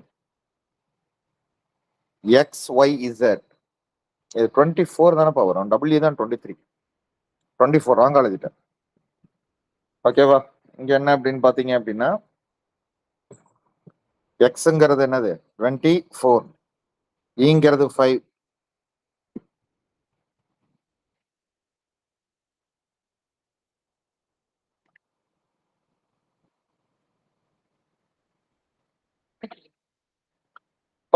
எக்ஸ் ஒய் இசட் இது 24 தானேப்பா வரும். டபிள்யூ தான் 23, 24 ராங் எழுதிட்டேன். ஓகேவா? இங்க என்ன அப்படின்னு பாத்தீங்க அப்படின்னா எக்ஸ்ங்கிறது என்னது 24, ஈங்கிறது 5,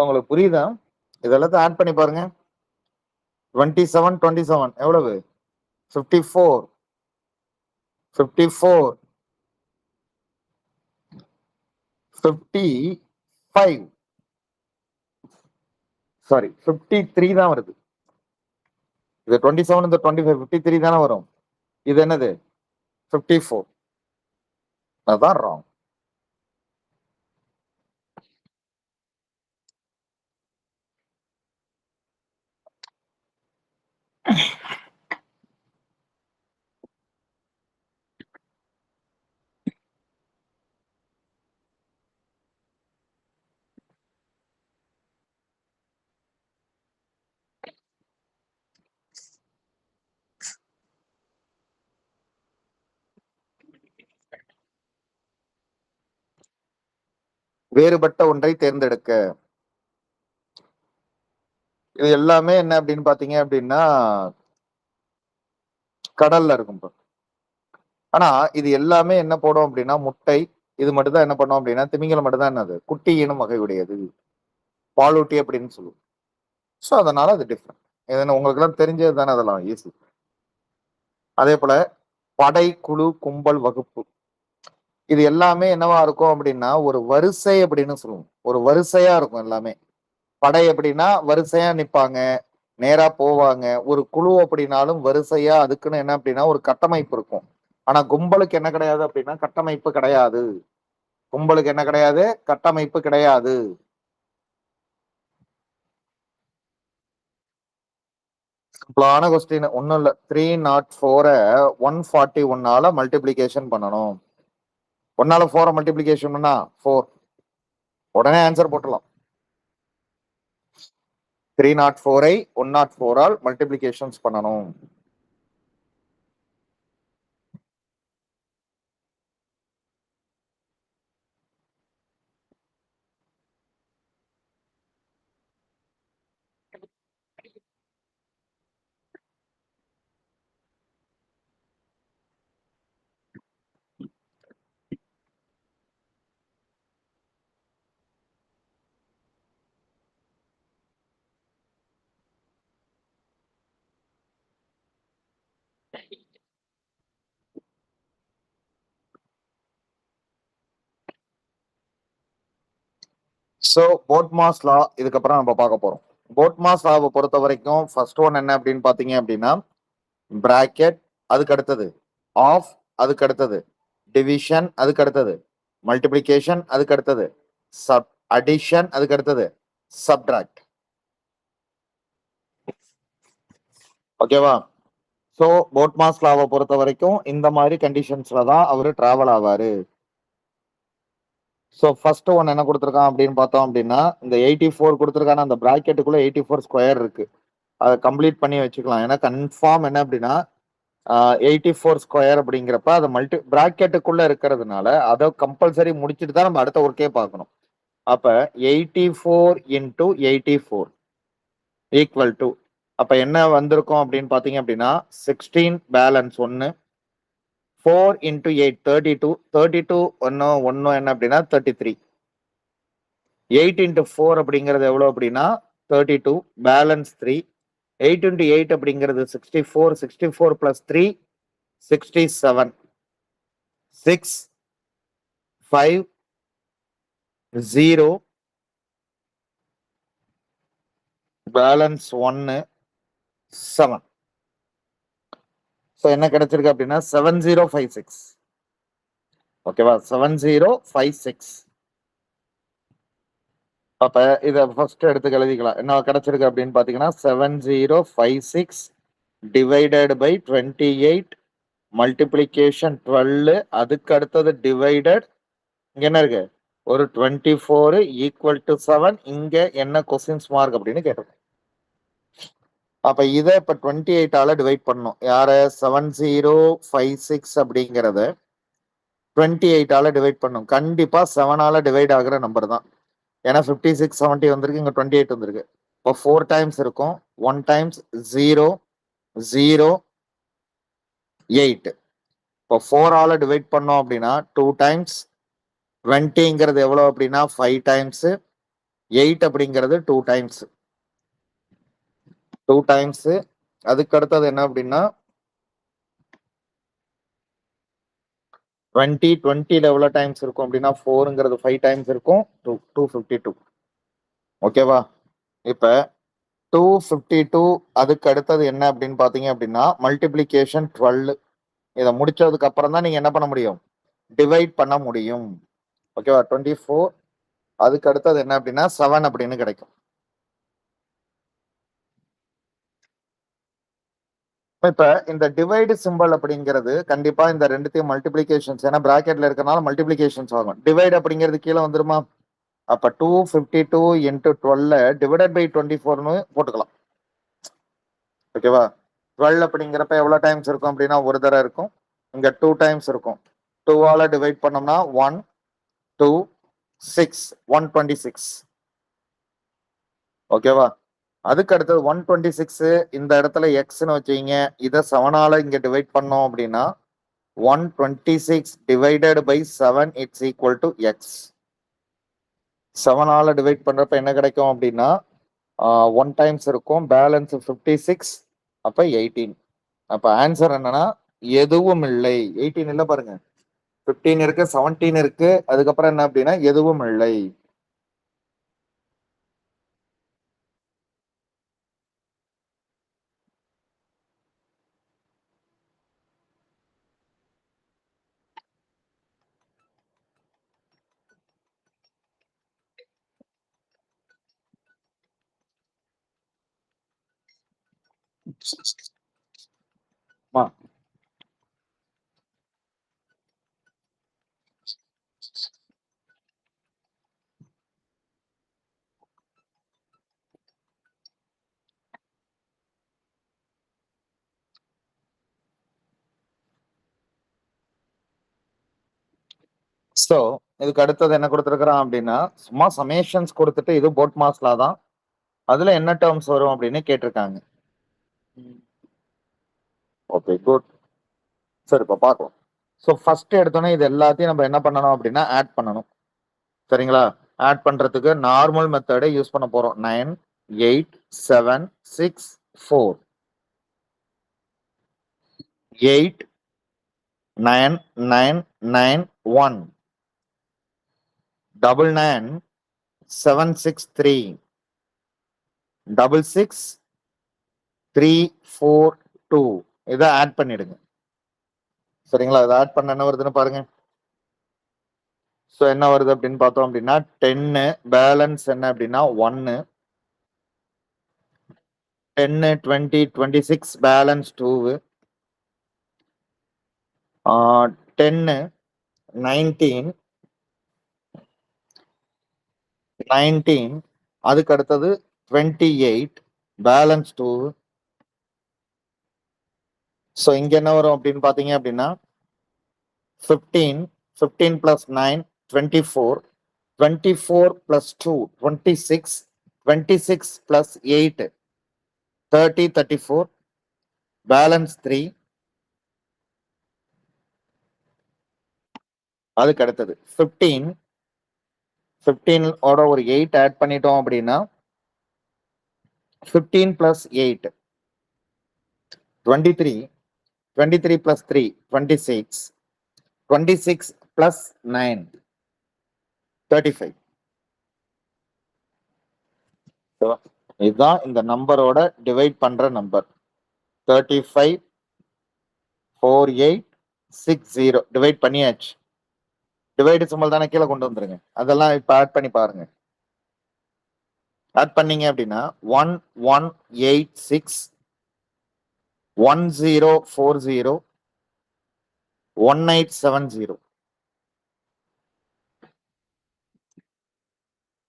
உங்களுக்கு புரியுதா? இதெல்லாம் ஆட் பண்ணி பாருங்க. 27, 27 எவ்வளவு? 54, 54, 55, சாரி 53 தான் வருது. இது 27, இந்த 25, 53 தானே வரும். இது என்னது 54. அதான் ராங். வேறுபட்ட ஒன்றை தேர்ந்தெடுக்க. இது எல்லாமே என்ன அப்படின்னு பாத்தீங்க அப்படின்னா கடல்ல இருக்கும். ஆனா இது எல்லாமே என்ன போடும் அப்படின்னா முட்டை. இது மட்டும் தான் என்ன பண்ணும் அப்படின்னா திமிங்கலம் மட்டும் தான் என்னது குட்டி இனம் வகையுடையது, பாலூட்டி அப்படின்னு சொல்லுவோம். ஸோ அதனால அது டிஃப்ரெண்ட். இது உங்களுக்கு எல்லாம் தெரிஞ்சது தானே, அதெல்லாம் ஈஸி. அதே போல படை, குழு, கும்பல், வகுப்பு இது எல்லாமே என்னவா இருக்கும் அப்படின்னா ஒரு வரிசை அப்படின்னு சொல்லுவோம். ஒரு வரிசையா இருக்கும் எல்லாமே. படை அப்படின்னா வரிசையா நிப்பாங்க, நேரா போவாங்க. ஒரு குழு அப்படின்னாலும் வரிசையா அதுக்குன்னு என்ன அப்படின்னா ஒரு கட்டமைப்பு இருக்கும். ஆனா கும்பலுக்கு என்ன கிடையாது அப்படின்னா கட்டமைப்பு கிடையாது. கும்பலுக்கு என்ன கிடையாது? கட்டமைப்பு கிடையாது. சிம்பிளான கொஸ்டின் ஒன்றும் இல்லை. 304 141 மல்டிபிளிகேஷன் பண்ணணும். 4 மல்டிபிளிகேஷன் பண்ணா 4, உடனே ஆன்சர் போட்டுடலாம். 304 104 மல்டிபிளிகேஷன்ஸ் பண்ணணும். ஸோ போட்மாஸ் லா இதுக்கப்புறம் நம்ம பார்க்க போறோம். போட்மாஸ் லாவை பொறுத்த வரைக்கும் ஃபர்ஸ்ட் ஒன் என்ன அப்படின்னு பாத்தீங்க அப்படின்னா பிராக்கெட், அதுக்கு அடுத்தது ஆஃப், அதுக்கு அடுத்தது டிவிஷன், அதுக்கு அடுத்தது மல்டிபிளிகேஷன், அதுக்கு அடுத்தது சப் அடிஷன், அதுக்கு அடுத்தது சப்ட்ராக்ட். ஓகேவா? ஸோ போட்மாஸ் லாவை பொறுத்த வரைக்கும் இந்த மாதிரி கண்டிஷன்ஸ்ல தான் அவரு டிராவல் ஆவாரு. ஸோ ஃபர்ஸ்ட் ஒன் என்ன கொடுத்துருக்கான் அப்படின்னு பார்த்தோம் அப்படின்னா இந்த 84 கொடுத்துருக்கான அந்த பிராக்கெட்டுக்குள்ள 84 ஸ்கொயர் இருக்கு. அதை கம்ப்ளீட் பண்ணி வச்சுக்கலாம். ஏன்னா கன்ஃபார்ம் என்ன அப்படின்னா 84 ஸ்கொயர் அப்படிங்கிறப்ப அதை பிராக்கெட்டுக்குள்ள இருக்கிறதுனால அதை கம்பல்சரி முடிச்சுட்டு தான் நம்ம அடுத்த ஒர்க்கே பார்க்கணும். அப்ப 84 இன்டூ 84 ஈக்குவல் டு அப்ப என்ன வந்திருக்கும் அப்படின்னு பாத்தீங்க அப்படின்னா 16 பேலன்ஸ் 1 4 இன்டூ 8 32 32 ஒன்னு என்ன அப்படின்னா 33 8 இன்டூ 4 அப்படிங்கிறது எவ்வளவு அப்படின்னா 32 பேலன்ஸ் 3 8 இன்டூ 8 அப்படிங்கிறது 64 64 பிளஸ் 3 67 6 5 0 பேலன்ஸ் 1 7. ஸோ என்ன கிடைச்சிருக்கு அப்படின்னா 7056. ஓகேவா? 7056. அப்ப இத ஃபர்ஸ்ட் எடுத்து எழுதிக்கலாம். என்ன கிடைச்சிருக்கு அப்படின்னு பாத்தீங்கன்னா 7056 டிவைடட் பை 28 மல்டிப்ளிகேஷன் 12 அதுக்கு அடுத்தது டிவைடட் இங்க என்ன இருக்கு ஒரு 24 ஈக்குவல் டு 7. இங்க என்ன கொஸ்டின்ஸ் மார்க் அப்படின்னு கேட்டிருக்கேன். அப்ப இதை இப்ப 28ஆல டிவைட் பண்ணும். யார 7056 அப்படிங்கறத 28ஆல டிவைட் பண்ணும். கண்டிப்பா 7ஆல டிவைட் ஆகுற நம்பர் தான். ஏன்னா 56 70 வந்திருக்கு, இங்க 28 வந்திருக்கு. இப்போ 4 டைம்ஸ் இருக்கும். 1 டைம்ஸ் 0 0 8. இப்போ 4ஆல டிவைட் பண்ணோம் அப்படின்னா 2 டைம்ஸ் 20ங்கிறது எவ்வளவு அப்படின்னா 5 டைம்ஸ் 8 அப்படிங்கிறது 2 டைம்ஸ் 2 டைம்ஸ். அதுக்கு அடுத்தது என்ன அப்படின்னா 20ல எவ்வளவு டைம்ஸ் இருக்கும் அப்படின்னா 4ங்கிறது 5 டைம்ஸ் இருக்கும். 252. ஓகேவா? இப்ப 252 அதுக்கு அடுத்தது என்ன அப்படின்னு பாத்தீங்க அப்படின்னா மல்டிபிளிகேஷன் 12. இதை முடிச்சதுக்கு அப்புறம் தான் நீங்க என்ன பண்ண முடியும், டிவைட் பண்ண முடியும். ஓகேவா? 24 அதுக்கு அடுத்தது என்ன அப்படின்னா 7 அப்படின்னு கிடைக்கும். இப்ப இந்த டிவைடு சிம்பிள் அப்படிங்கிறது கண்டிப்பா இந்த ரெண்டுத்தையும் மல்டிபிளிகேஷன்ஸ், ஏன்னா பிராக்கெட்ல இருக்கனால மல்டிபிளிகேஷன்ஸ் ஆகும். டிவைட் அப்படிங்கிறது கீழே வந்துருமா? அப்ப 252 இன்டூ 12 டிவைடட் பை 24ன்னு போட்டுக்கலாம். ஓகேவா? 12 அப்படிங்கிறப்ப எவ்வளவு டைம்ஸ் இருக்கும் அப்படின்னா ஒரு தடவை இருக்கும். இங்க 2 டைம்ஸ் இருக்கும். 2ஆல டிவைட் பண்ணோம்னா 1 2 6 126. ஓகேவா? அதுக்கு அடுத்தது 126 இந்த இடத்துல எக்ஸ்ன்னு வச்சுங்க. இதை 7ஆல இங்க டிவைட் பண்ணோம் அப்படின்னா 126 divided by 7 it's equal to x. 7ஆல டிவைட் பண்றப்ப என்ன கிடைக்கும் அப்படின்னா 1 டைம்ஸ் இருக்கும். பேலன்ஸ் 56 அப்ப 18. அப்ப ஆன்சர் என்னன்னா எதுவும் இல்லை. 18 இல்ல பாருங்க, 15 இருக்கு 17 இருக்கு. அதுக்கப்புறம் என்ன அப்படின்னா எதுவும் இல்லை. ஸோ இதுக்கு அடுத்தது என்ன கொடுத்துருக்குறான் அப்படின்னா சும்மா சமேஷன்ஸ் கொடுத்துட்டு இது போட் மாஸ்லா தான், அதுல என்ன டேர்ம்ஸ் வரும் அப்படின்னு கேட்டிருக்காங்க. Okay good. சரி இப்போ பார்க்கலாம். ஸோ ஃபர்ஸ்ட் எடுத்தோன்னே இது எல்லாத்தையும் நம்ம என்ன பண்ணணும் அப்படின்னா ஆட் பண்ணணும். சரிங்களா? ஆட் பண்றதுக்கு நார்மல் மெத்தடை யூஸ் பண்ண போறோம். 9 8 7 6 4 8 9 9 9 1 99 7 6 3 66,342 இதை ஆட் பண்ணிடுங்க. சரிங்களா? இதை ஆட் பண்ண என்ன வருதுன்னு பாருங்க. ஸோ என்ன வருது அப்படின்னு பார்த்தோம் அப்படின்னா 10 பேலன்ஸ் என்ன அப்படின்னா 1 10 20 26 பேலன்ஸ் 2 10 19 19 அதுக்கு அடுத்தது 28 பேலன்ஸ் 2. ஸோ இங்க என்ன வரும் அப்படின்னு பாத்தீங்க அப்படின்னா 15 15 பிளஸ் 9 24 24 பிளஸ் 2 26 26 பிளஸ் 8 30 34 பேலன்ஸ் 3. அதுக்கு அடுத்தது 15 15 ஓட ஒரு 8 ஆட் பண்ணிட்டோம் அப்படின்னா 15 பிளஸ் 8 23 23 plus 3 26 26 plus 9 35. இதுதான் இந்த நம்பரோட டிவைட் பண்ற நம்பர் 35 4860 டிவைட் பண்ணியாச்சு. டிவைடு சிம்பல் தானே கீழே கொண்டு வந்துருங்க. அதெல்லாம் இப்ப ஆட் பண்ணி பாருங்க. ஆட் பண்ணீங்க அப்படின்னா 1186 1040 1870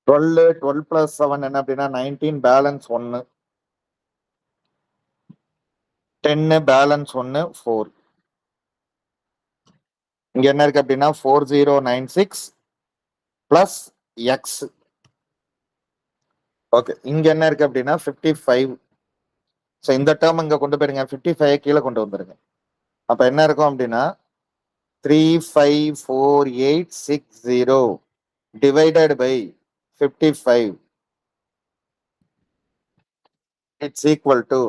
12 plus 7 என்ன அப்படின்னா 19 பேலன்ஸ் 1 10 பேலன்ஸ் 1 4. இங்க என்ன இருக்கு அப்படின்னா 4096 பிளஸ் எக்ஸ். ஓகே, இங்க என்ன இருக்கு அப்படின்னா 55. ஸோ இந்த டேர்ம் இங்க கொண்டு போயிருங்க, 55 கீழே கொண்டு வந்துருங்க. அப்ப என்ன இருக்கும் அப்படின்னா 354860 divided by 55 it's equal to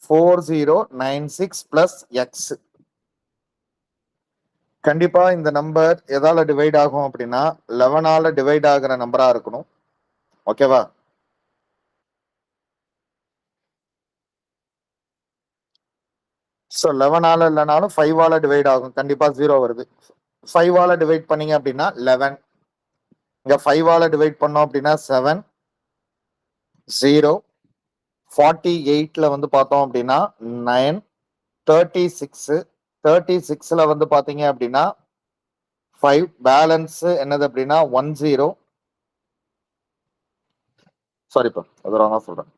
4096 plus x. கண்டிப்பா இந்த நம்பர் எதால டிவைட் ஆகும் அப்படின்னா 11ஆல டிவைட் ஆகிற நம்பரா இருக்கணும். ஓகேவா? ஸோ 11ஆல இல்லைனாலும் 5ஆல டிவைட் ஆகும். கண்டிப்பா 0 வருது. 5ஆல டிவைட் பண்ணீங்க அப்படின்னா 11. இங்க 5ஆல டிவைட் பண்ணோம் அப்படின்னா 7 0. 48ல வந்து பார்த்தோம் அப்படின்னா 9 36 36ல வந்து பாத்தீங்க அப்படின்னா 5 பேலன்ஸ் என்னது அப்படின்னா 10. சாரிப்பா, அது ராங்கா சொல்றேன்.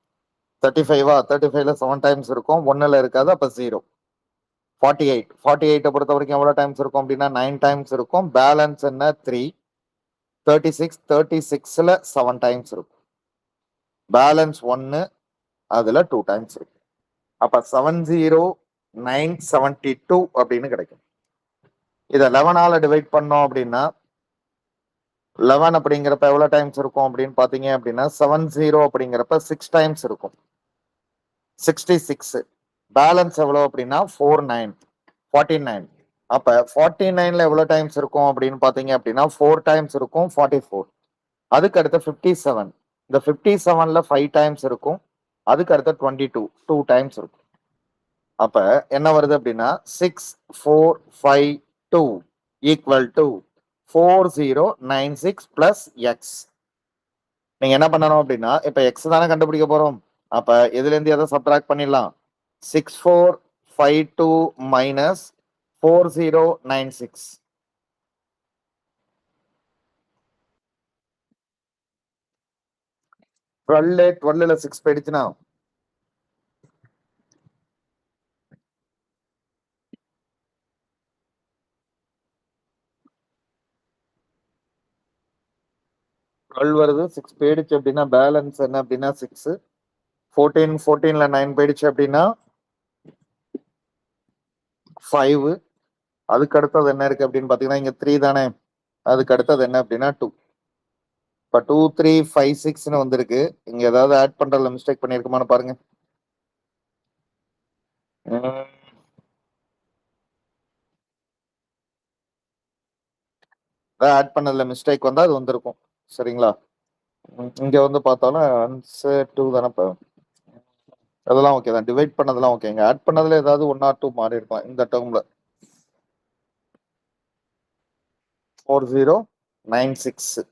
35வா 35ல 7 டைம்ஸ் இருக்கும், 1ல இருக்காது, அப்ப 0. 48 48 பொறுத்த வரைக்கும் எவ்வளவு டைம்ஸ் இருக்கும் அப்படின்னா 9 டைம்ஸ் இருக்கும். பேலன்ஸ் என்ன 3. 36 36ல 7 டைம்ஸ் இருக்கும். பேலன்ஸ் 1 அதுல 2 டைம்ஸ் இருக்கும். அப்ப 70972 அப்படின்னு கிடைக்கும். இதை 11ஆல டிவைட் பண்ணோம் அப்படின்னா 11 அப்படிங்கிறப்ப எவ்வளவு டைம்ஸ் இருக்கும் அப்படின்னு பாத்தீங்க அப்படின்னா 70 அப்படிங்கிறப்ப 6 டைம்ஸ் இருக்கும். 66 பேலன்ஸ் எவ்வளவு அப்படின்னா 49. அப்ப 49ல எவ்வளவு டைம்ஸ் இருக்கும் அப்படின்னு பாத்தீங்க அப்படின்னா 4 டைம்ஸ் இருக்கும், 44. அதுக்கு அடுத்த 57, இந்த 57ல 5 டைம்ஸ் இருக்கும். அதுக்கு அடுத்த 22 2 டைம்ஸ் இருக்கும். அப்ப என்ன வருது அப்படின்னா 6452 ஈக்குவல் டு 4096 பிளஸ் எக்ஸ். நீங்க என்ன பண்ணணும் அப்படின்னா இப்ப எக்ஸ் தானே கண்டுபிடிக்க போறோம். அப்ப எதுல இருந்து எதை சப்ட்ராக்ட் பண்ணிடலாம்? 6452 மைனஸ் 4096. டுவெல்ல 6 போயிடுச்சுன்னா 12 வருது. 6 போயிடுச்சு அப்படின்னா பேலன்ஸ் என்ன அப்படின்னா 6. 14ல 9 போயிடுச்சு அப்படின்னா 5. அதுக்கு அடுத்தது என்ன இருக்கு அப்படின்னு பாத்தீங்கன்னா இங்க 3 தானே. அதுக்கு அடுத்தது என்ன அப்படின்னா 2. இப்ப 2 3 5 6ன்னு வந்திருக்கு. இங்க ஏதாவது ஆட் பண்றதுல மிஸ்டேக் பண்ணிருக்குமான்னு பாருங்க. ஆட் பண்ணதுல மிஸ்டேக் வந்தா அது வந்திருக்கும். சரிங்களா? இங்க வந்து பார்த்தாலும் ஆன்சர் 2 தானே. அதெல்லாம் ஓகே தான். டிவைட் பண்ணதெல்லாம் ஓகேங்க. ஆட் பண்ணதுல ஏதாவது 1 ஆர் 2 மாறி இருக்கும் இந்த டேர்ம்ல. 4096.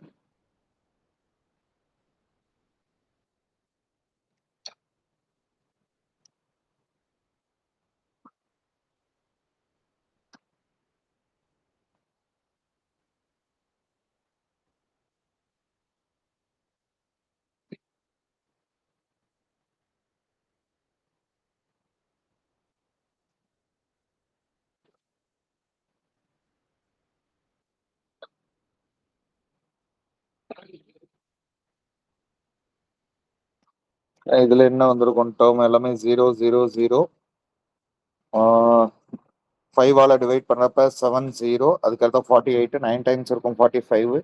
இதுல என்ன வந்திருக்கும் டேர்ம் எல்லாமே 0 0 0. 5 ஆல டிவைட் பண்றப்ப 7 0. அதுக்கடுத்து 48 9 டைம்ஸ் இருக்கும் 45.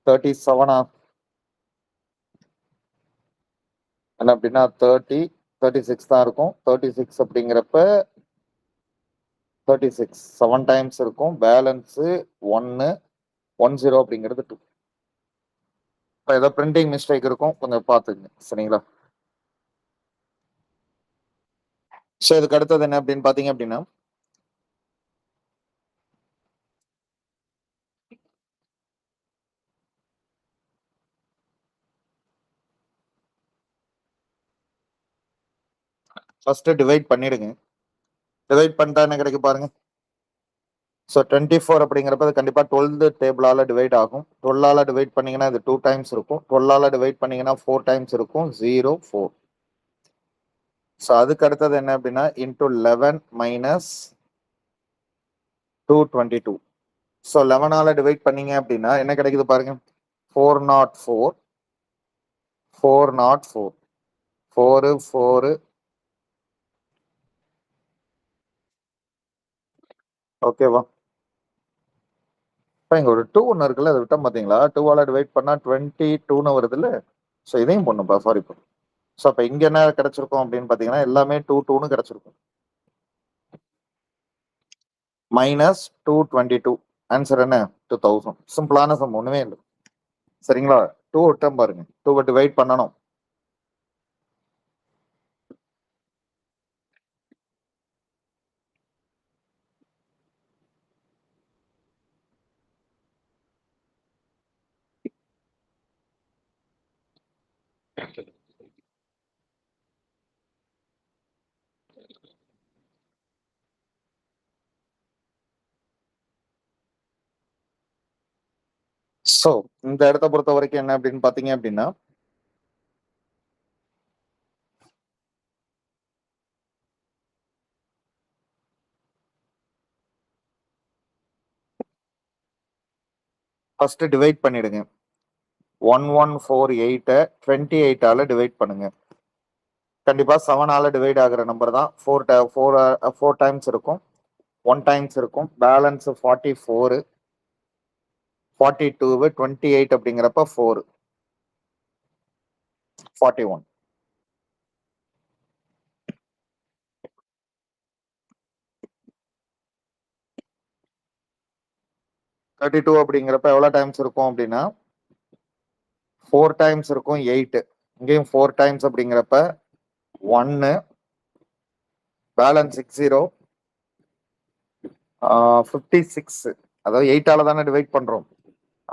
37 என்ன அப்படின்னா 30 36 தான் இருக்கும். 36 அப்படிங்கிறப்ப 36 7 டைம்ஸ் இருக்கும். பேலன்ஸ் 1 10 அப்படிங்கிறது 2. இப்போ ஏதோ பிரிண்டிங் மிஸ்டேக் இருக்கும், கொஞ்சம் பார்த்துங்க சரிங்களா. ஸோ இதுக்கு அடுத்தது என்ன அப்படின்னு பார்த்தீங்க அப்படின்னா ஃபர்ஸ்ட் டிவைட் பண்ணிடுங்க. டிவைட் பண்ணிட்டா என்ன கிடைக்கும் பாருங்க. ஸோ 24 அப்படிங்கிறப்ப அது கண்டிப்பாக 12 டேபிளால டிவைட் ஆகும். 12ஆல டிவைட் பண்ணீங்கன்னா இது 2 டைம்ஸ் இருக்கும். 12ஆல டிவைட் பண்ணீங்கன்னா 4 டைம்ஸ் இருக்கும். 0 4. ஸோ அதுக்கு அடுத்தது என்ன அப்படின்னா இன்டூ 11 மைனஸ் 222. ஸோ 11ஆல டிவைட் பண்ணீங்க அப்படின்னா என்ன கிடைக்குது பாருங்க. 404 404 4 4. ஓகேவா. இப்போ இங்க ஒரு 2 ஒன்று இருக்குல்ல, அதை விட்டோம் பார்த்தீங்களா. 2ஆல டிவைட் பண்ணால் 22ன்னு வருது இல்லை. ஸோ இதையும் பண்ணுப்பா, சாரி. ஸோ அப்போ இங்கே என்ன கிடைச்சிருக்கும் அப்படின்னு பார்த்தீங்கன்னா எல்லாமே 2 2ன்னு கிடைச்சிருக்கும். மைனஸ் 222. ஆன்சர் என்ன? 2000. சிம்பிளான சம், ஒன்றுமே இல்லை சரிங்களா. 2 விட்டம் பாருங்க, 2 டிவைட் பண்ணணும். ஸோ இந்த இடத்த பொறுத்த வரைக்கும் என்ன அப்படின்னு பார்த்தீங்க அப்படின்னா ஃபர்ஸ்ட் டிவைட் பண்ணிடுங்க. 1148 28ஆல டிவைட் பண்ணுங்க. கண்டிப்பா 7ஆல டிவைட் ஆகிற நம்பர் தான். 4 டைம்ஸ் இருக்கும். 1 டைம்ஸ் இருக்கும். பேலன்ஸ் 44. 42 28 அப்படிங்கிறப்ப 4 41. 32 அப்படிங்கிறப்ப எவ்வளவு டைம்ஸ் இருக்கும் அப்படின்னா 4 டைம்ஸ் இருக்கும். 8 இங்கேயும் 4 டைம்ஸ் அப்படிங்கிறப்ப 1 பேலன்ஸ் 60. 56. அதாவது 8ஆல தானே டிவைட் பண்றோம்.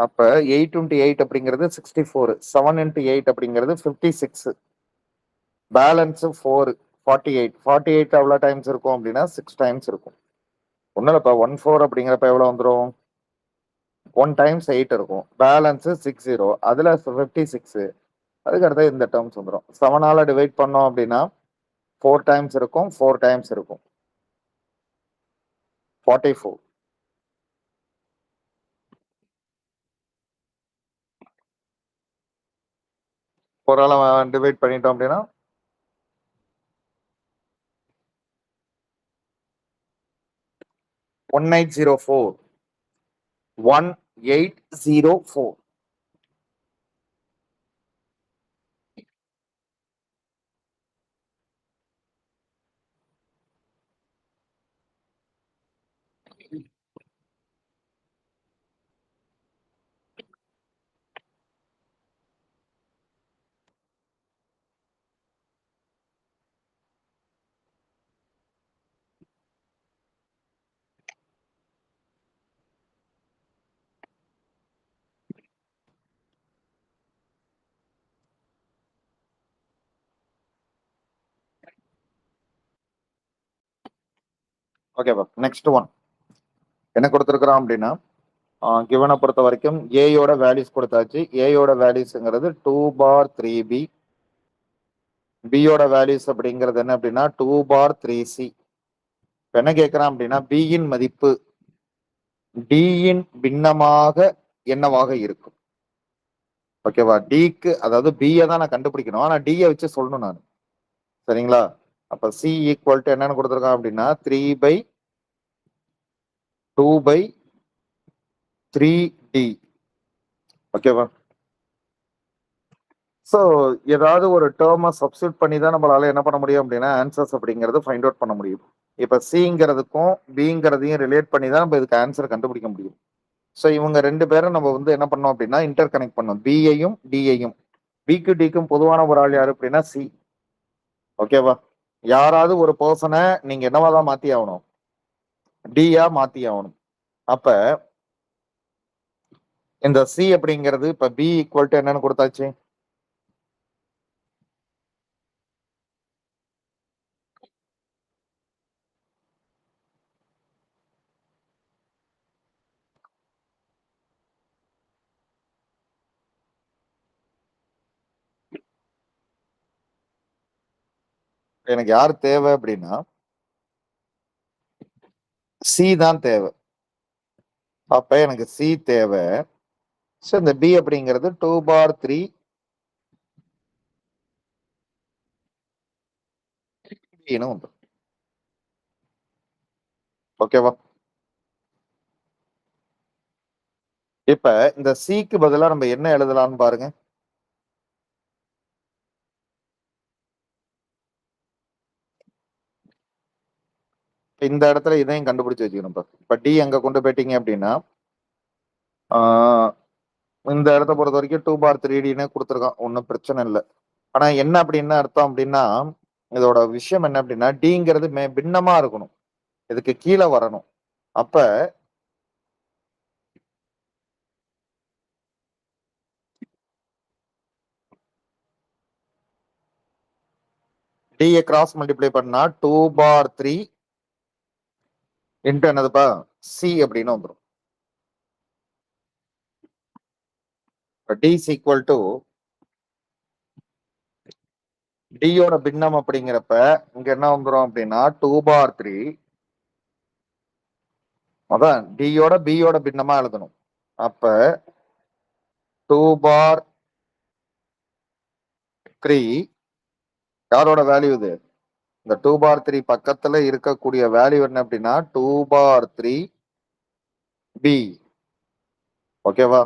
அப்ப 8 × 8 அப்படிங்கிறது 64. 7 × 8 அப்படிங்கிறது 56. பேலன்ஸ் 4 48. 48 எவ்வளவு டைம்ஸ் இருக்கும் அப்படின்னா 6 டைம்ஸ் இருக்கும். ஒன்னும் இல்லப்பா, 14 அப்படிங்கிறப்ப எவ்வளவு வந்துடும். 1 டைம்ஸ் 8 இருக்கும். பேலன்ஸ் 60. அதுல 56. அதுக்கு அடுத்து இந்த டேர்ம்ஸ் வந்துடும். 7ஆல டிவைட் பண்ணோம் அப்படின்னா 4 டைம்ஸ் இருக்கும். 4 டைம்ஸ் இருக்கும். 44. 4ஆல டிவைட் பண்ணிட்டோம் அப்படின்னா 1804. 1804. ஓகேவா? நெக்ஸ்ட் ஒன் என்ன கொடுத்துருக்குறோம் அப்படின்னா கிவனை பொறுத்த வரைக்கும் ஏயோட வேல்யூஸ் கொடுத்தாச்சு. ஏயோட வேல்யூஸ்ங்கிறது 2/3b. பியோட வேல்யூஸ் அப்படிங்கிறது என்ன அப்படின்னா 2/3c. என்ன கேட்கிறான் அப்படின்னா பியின் மதிப்பு டியின் பின்னமாக என்னவாக இருக்கும்? ஓகேவா? டிக்கு அதாவது பியை தான் நான் கண்டுபிடிக்கணும், ஆனா டியை வச்சு சொல்லணும் நான். சரிங்களா? அப்ப சி ஈக்குவல் டு என்னன்னு கொடுத்துருக்கான் அப்படின்னா 3/2/3d. ஓகேவா? ஸோ ஏதாவது ஒரு டேர்மை சப்ஸ்டியூட் பண்ணி தான் நம்மளால என்ன பண்ண முடியும் அப்படின்னா ஆன்சர்ஸ் அப்படிங்கிறது ஃபைண்ட் அவுட் பண்ண முடியும். இப்போ சிங்கிறதுக்கும் பிங்கிறதையும் ரிலேட் பண்ணி தான் நம்ம இதுக்கு ஆன்சர் கண்டுபிடிக்க முடியும். ஸோ இவங்க ரெண்டு பேரும் நம்ம வந்து என்ன பண்ணோம் அப்படின்னா இன்டர் கனெக்ட் பண்ணோம், பியையும் டியையும். பிக்கு டிக்கும் பொதுவான ஒரு ஆள் யாரு அப்படின்னா சி. ஓகேவா? யாராவது ஒரு பர்சனை நீங்க என்னவாதான் மாத்தி ஆகணும், டியா மாத்தி ஆகணும். அப்ப இந்த சி அப்படிங்கிறது இப்ப பி ஈக்குவல் டு என்னன்னு கொடுத்தாச்சு, எனக்கு யார் தேவை அப்படின்னா சி தான் தேவை. அப்ப எனக்கு சி தேவை. ஸோ இந்த பி அப்படிங்கிறது 2/3 உண்டு. ஓகேவா? இப்ப இந்த சிக்கு பதிலா நம்ம என்ன எழுதலாம்னு பாருங்க. இந்த இடத்துல இதையும் கண்டுபிடிச்சு வச்சுக்கணும். இப்ப டி அங்க கொண்டு போயிட்டீங்க அப்படின்னா இந்த இடத்த பொறுத்த வரைக்கும் 2/3dன்னு கொடுத்துருக்கான், ஒன்றும் பிரச்சனை இல்லை. ஆனா என்ன அப்படின்னு அர்த்தம் அப்படின்னா இதோட விஷயம் என்ன அப்படின்னா டிங்கிறது பின்னமா இருக்கணும், இதுக்கு கீழே வரணும். அப்ப டியை கிராஸ் மல்டிப்ளை பண்ணா 2/3 இன்ட்டு என்னதுப்பா சி அப்படின்னு வந்துடும். டி இஸ் ஈக்குவல் டு டியோட பின்னம் அப்படிங்கிறப்ப இங்க என்ன வந்துடும் அப்படின்னா 2/3. அதான் டியோட பியோட பின்னமா எழுதணும். அப்ப 2/3 யாரோட வேல்யூ இது? இந்த 2/3 பக்கத்துல இருக்கக்கூடிய வேல்யூ என்ன அப்படின்னா 2/3b. ஓகேவா?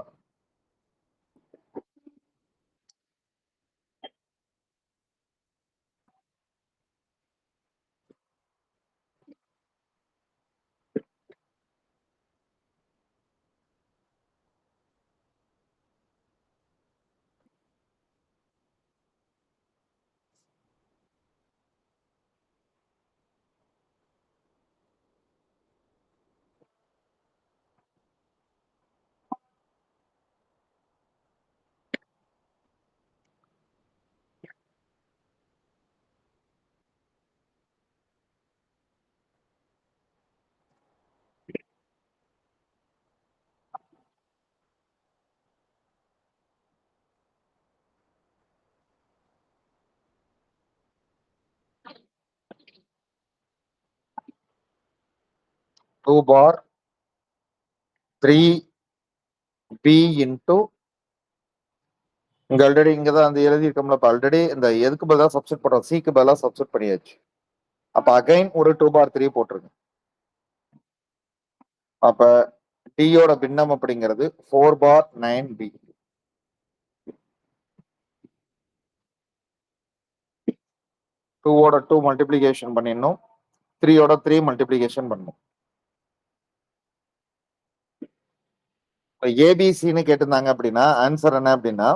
டூ பார் 3b இன்டூ இங்க ஆல்ரெடி இங்கதான் அந்த எழுதியிருக்கோம்ல. ஆல்ரெடி இந்த எதுக்கு பதிலாக சப்ஸ்டிட் பண்றோம், சிக்கு பதிலாக சப்ஸ்டிட் பண்ணியாச்சு. அப்ப அகைன் ஒரு 2/3 போட்டிருக்கு. அப்ப டியோட பின்னம் அப்படிங்கிறது 4/9b. 2ஓட 2 மல்டிபிளிகேஷன் பண்ணிடணும், 3ஓட 3 மல்டிபிளிகேஷன் பண்ணணும். ஏபிசின்னு கேட்டிருந்தாங்க அப்படின்னா ஆன்சர் என்ன அப்படின்னா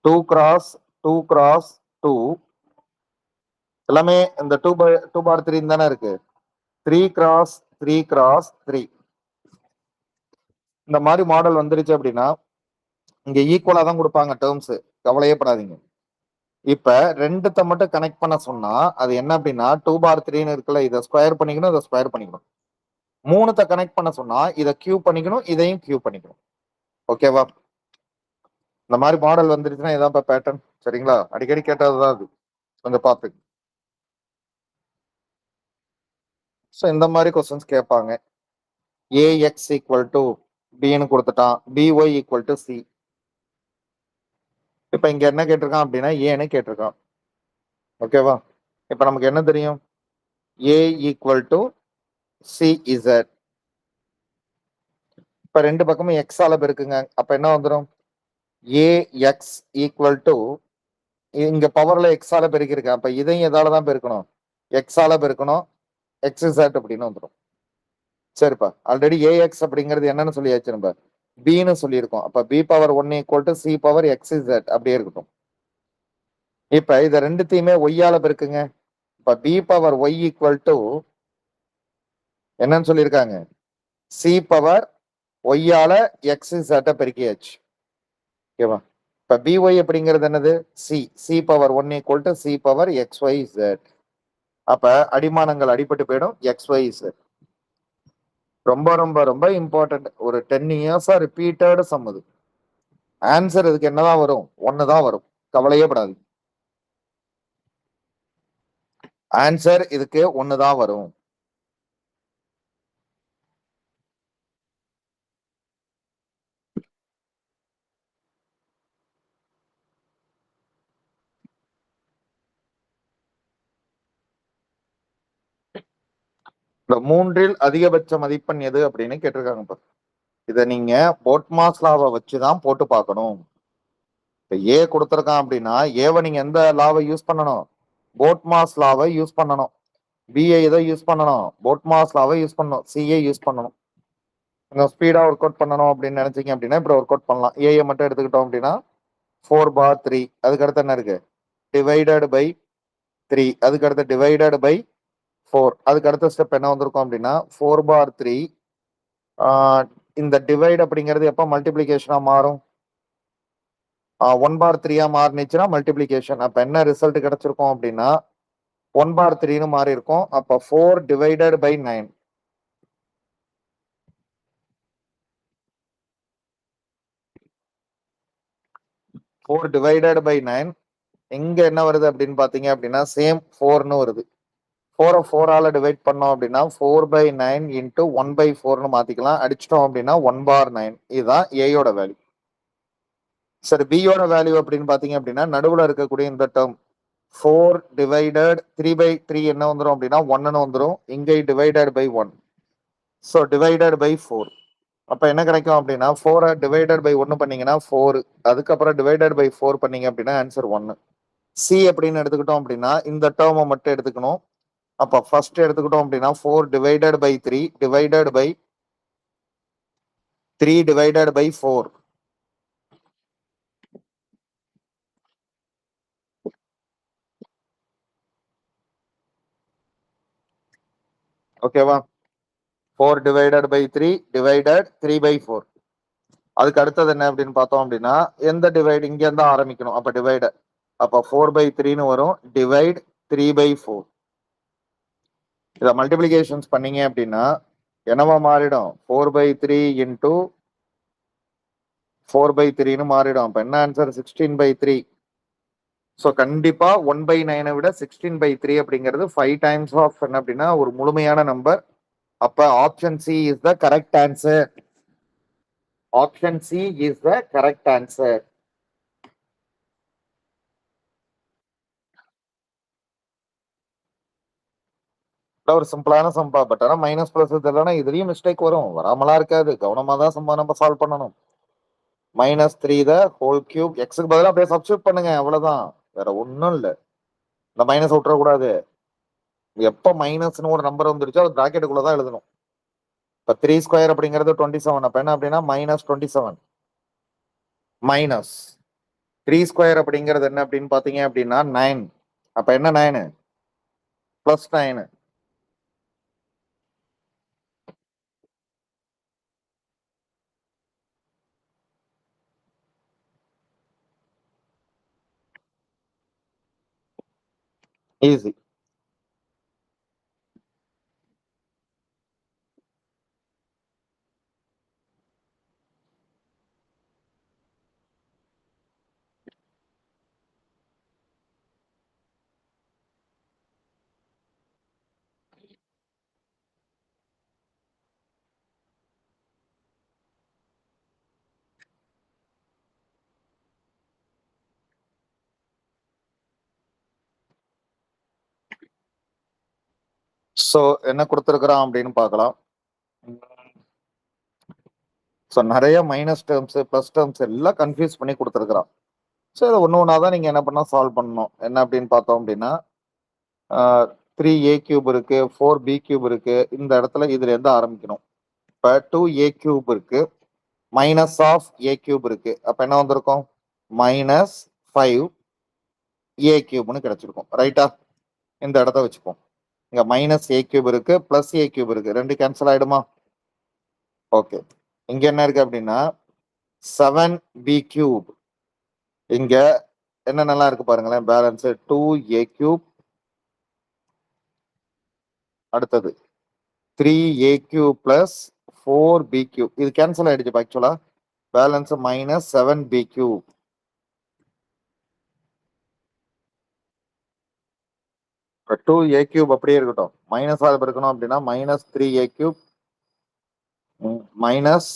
2 கிராஸ் 2 கிராஸ் 2 எல்லாமே இந்த 2/3 தானே இருக்கு. 3 கிராஸ் 3 கிராஸ் 3 இந்த மாதிரி மாடல் வந்துருச்சு அப்படின்னா இங்க ஈக்குவலா தான் கொடுப்பாங்க டேர்ம்ஸ், கவலையே படாதீங்க. இப்ப ரெண்டுத்த மட்டும் கனெக்ட் பண்ண சொன்னா அது என்ன அப்படின்னா 2/3 இருக்குல்ல, இதை ஸ்கொயர் பண்ணிக்கணும், இதை ஸ்கொயர் பண்ணிக்கணும். மூணுத்த கனெக்ட் பண்ண சொன்னா இதை கியூப் பண்ணிக்கணும், இதையும் கியூப் பண்ணிக்கணும். ஓகேவா? இந்த மாதிரி மாடல் வந்துருச்சுன்னா இதான் பேட்டர்ன். சரிங்களா? அடிக்கடி கேட்டதுதான் அது, கொஞ்சம் பார்த்து. ஸோ இந்த மாதிரி கொஸ்டின்ஸ் கேட்பாங்க. ஏஎக்ஸ் ஈக்குவல் டு பின்னு கொடுத்துட்டான், பிஒய் ஈக்குவல் டு சி. இப்ப இங்க என்ன கேட்டிருக்கான் அப்படின்னா ஏன்னு கேட்டிருக்கான். ஓகேவா? இப்ப நமக்கு என்ன தெரியும்? ஏ ஈக்குவல் டு சி இசட். இப்ப ரெண்டு பக்கமும் எக்ஸ் ஆல பெருக்குங்க, அப்ப என்ன வந்துடும்? ஏ எக்ஸ் ஈக்குவல் டு, இங்க பவர்ல எக்ஸ் ஆல பெருக்கிருக்கேன், அப்ப இதையும் எதால தான் பெருக்கணும்? எக்ஸ் ஆல பெருக்கணும், எக்ஸ் இசட் அப்படின்னு வந்துடும். சரிப்பா, ஆல்ரெடி ஏஎக்ஸ் அப்படிங்கிறது என்னன்னு சொல்லியாச்சு நம்ம, பின்னு சொல்லியிருக்கோம். அப்ப b power 1 equal to c power x z அப்படியே இருக்கட்டும். இப்ப இதை ரெண்டுத்தையுமே ஒய்யால பெருக்குங்க. இப்ப b power y equal to என்னன்னு சொல்லியிருக்காங்க? சி பவர் ஒய்யால எக்ஸ் இசட்டை பெருக்கியாச்சு. ஓகேவா? இப்ப பிஒய் அப்படிங்கிறது என்னது? C, c power 1 equal to c power x y z. அப்ப அடிமானங்கள் அடிபட்டு போயிடும், எக்ஸ் ஒய் இசட். ரொம்ப ரொம்ப ரொம்ப இம்பார்ட்டன்ட். ஒரு 10 இயர்ஸா ரிப்பீட்டட் சம் இது. ஆன்சர் இதுக்கு என்னதான் வரும்? 1 தான் வரும், கவலையே படாது. ஆன்சர் இதுக்கு 1 தான் வரும். இந்த மூன்றில் அதிகபட்ச மதிப்பெண் எது அப்படின்னு கேட்டிருக்காங்க. இதை நீங்க போட்மாஸ் லாவை வச்சுதான் போட்டு பார்க்கணும். இப்ப ஏ கொடுத்துருக்கான் அப்படின்னா ஏவை நீங்க எந்த லாவை யூஸ் பண்ணணும்? போட்மாஸ் லாவை யூஸ் பண்ணணும். பிஏ இதை யூஸ் பண்ணணும், போட்மாஸ் லாவை யூஸ் பண்ணணும், சிஏ யூஸ் பண்ணணும். கொஞ்சம் ஸ்பீடா ஒர்க் அவுட் பண்ணணும் அப்படின்னு நினைச்சீங்க அப்படின்னா இப்படி ஒர்க் அவுட் பண்ணலாம். ஏஐ மட்டும் எடுத்துக்கிட்டோம் அப்படின்னா 4/3, அதுக்கு அடுத்து என்ன இருக்கு? டிவைடட் பை 3, அதுக்கு அடுத்து டிவைடட் பை 4, அதுக்கு அடுத்த ஸ்டெப் என்ன வந்திருக்கும் அப்படின்னா 4/3. இந்த டிவைட் அப்படிங்கிறது எப்ப மல்டிபிளிகேஷனா மாறும்? 1/3 மாறினுச்சுன்னா மல்டிபிளிகேஷன். அப்ப என்ன ரிசல்ட் கிடைச்சிருக்கும் அப்படின்னா 1/3 மாறி இருக்கும். அப்ப 4 divided by 9. Four divided by 9 எங்க என்ன வருது அப்படின்னு பாத்தீங்க அப்படின்னா சேம் 4ன்னு வருது. 4 4ஆல டிவைட் பண்ணோம் அப்படின்னா 4/9 இன்டூ 1/4ன்னு மாத்திக்கலாம். அடிச்சிட்டோம் அப்படின்னா 1/9. இதுதான் ஏயோட வேல்யூ. சரி, பியோட வேல்யூ அப்படின்னு பாத்தீங்க அப்படின்னா நடுவுல இருக்கக்கூடிய இந்த டேர்ம் 4 டிவைடட் 3/3 என்ன வந்துடும் அப்படின்னா 1ன்னு வந்துடும். இங்கே divided by 1, so divided by 4. அப்ப என்ன கிடைக்கும் அப்படின்னா 4 டிவைடட் பை 1 பண்ணீங்கன்னா 4, அதுக்கப்புறம் டிவைடட் பை 4 பண்ணீங்க அப்படின்னா ஆன்சர் 1. சி அப்படின்னு எடுத்துக்கிட்டோம் அப்படின்னா இந்த டேர்மை மட்டும் எடுத்துக்கணும். அப்ப ஃபர்ஸ்ட் எடுத்துக்கிட்டோம் அப்படின்னா 4 divided by 3 divided by 3 divided by 4. ஓகேவா? 4 டிவைடட் பை 3 டிவைடட் 3/4. அதுக்கு அடுத்தது என்ன அப்படின்னு பார்த்தோம் அப்படின்னா எந்த டிவைட் இங்க இருந்து ஆரம்பிக்கணும், அப்ப டிவைட். அப்ப 4/3ன்னு வரும், டிவைட் 3/4. இதை மல்டிபிளிகேஷன்ஸ் பண்ணீங்க அப்படின்னா என்னவா மாறிடும்? 4/3 இன்டூ 4/3ன்னு மாறிடும். அப்ப என்ன ஆன்சர்? 16/3. ஸோ கண்டிப்பா 1/9 விட 16/3 அப்படிங்கிறது 5 டைம்ஸ் ஆஃப் என்ன அப்படின்னா ஒரு முழுமையான நம்பர். அப்ப option C is the correct answer. Option C is the correct answer. ஒரு சிம்பிளான சம்பா, பட் ஆனா மைனஸ் பிளஸ் இதெல்லாம் இதுலயும் மிஸ்டேக் வரும், வராமலா இருக்காது. கவனமா தான் சம்பா நம்ம சால்வ் பண்ணணும். -3 த ஹோல் கியூப், எக்ஸுக்கு பதிலாக அப்படியே சப்ஸ்டியூட் பண்ணுங்க, அவ்வளவுதான், வேற ஒன்றும் இல்லை. இந்த மைனஸ் விட்டுறக்கூடாது. எப்ப மைனஸ்னு ஒரு நம்பர் வந்துருச்சோ அது பிராக்கெட்டுக்குள்ள தான் எழுதணும். இப்ப 3 ஸ்கொயர் அப்படிங்கிறது 27. அப்ப என்ன அப்படின்னா -27 மைனஸ் 3 ஸ்கொயர் அப்படிங்கிறது என்ன அப்படின்னு பாத்தீங்க அப்படின்னா 9. அப்ப என்ன 9? +9. ஈஸி. ஸோ என்ன குடுத்திருக்கிறான் அப்படின்னு பார்க்கலாம். ஸோ நெறைய மைனஸ் டெர்ம்ஸ், பிளஸ் டெர்ம்ஸ் எல்லாம் கன்ஃப்யூஸ் பண்ணி குடுத்திருக்கிறான். ஸோ இத ஒண்ணு ஒண்ணா தான் நீங்க என்ன பண்ணணும் சால்வ் பண்ணணும். என்ன அப்படின்னு பார்த்தோம் அப்படின்னா, ஆ 3a³ இருக்கு, 4b³ இருக்கு. இந்த இடத்துல இதுலேருந்து ஆரம்பிக்கணும். இப்ப 2a³ இருக்கு. மைனஸ் ஆஃப் a³ இருக்கு. அப்ப என்ன வந்திருக்கும்? -5a³ கிடைச்சிருக்கும். ரைட்டா? இந்த இடத்த வச்சுப்போம். இங்க -a³ இருக்கு, +a³ இருக்கு. 2 கேன்சல் ஆயிடுமா? ஓகே. இங்க என்ன இருக்கு அப்படின்னா 7b³. இங்க என்னென்னலாம் இருக்கு பாருங்களேன். பேலன்ஸ் 2a³ அடுத்தது 3a³ பிளஸ் 4b³. இது கேன்சல் ஆயிடுச்சு ஆக்சுவலா. Balance -7b³. இப்போ 2a³ அப்படியே இருக்கட்டும். மைனஸ் ஆக இருக்கணும் அப்படின்னா -3a³ minus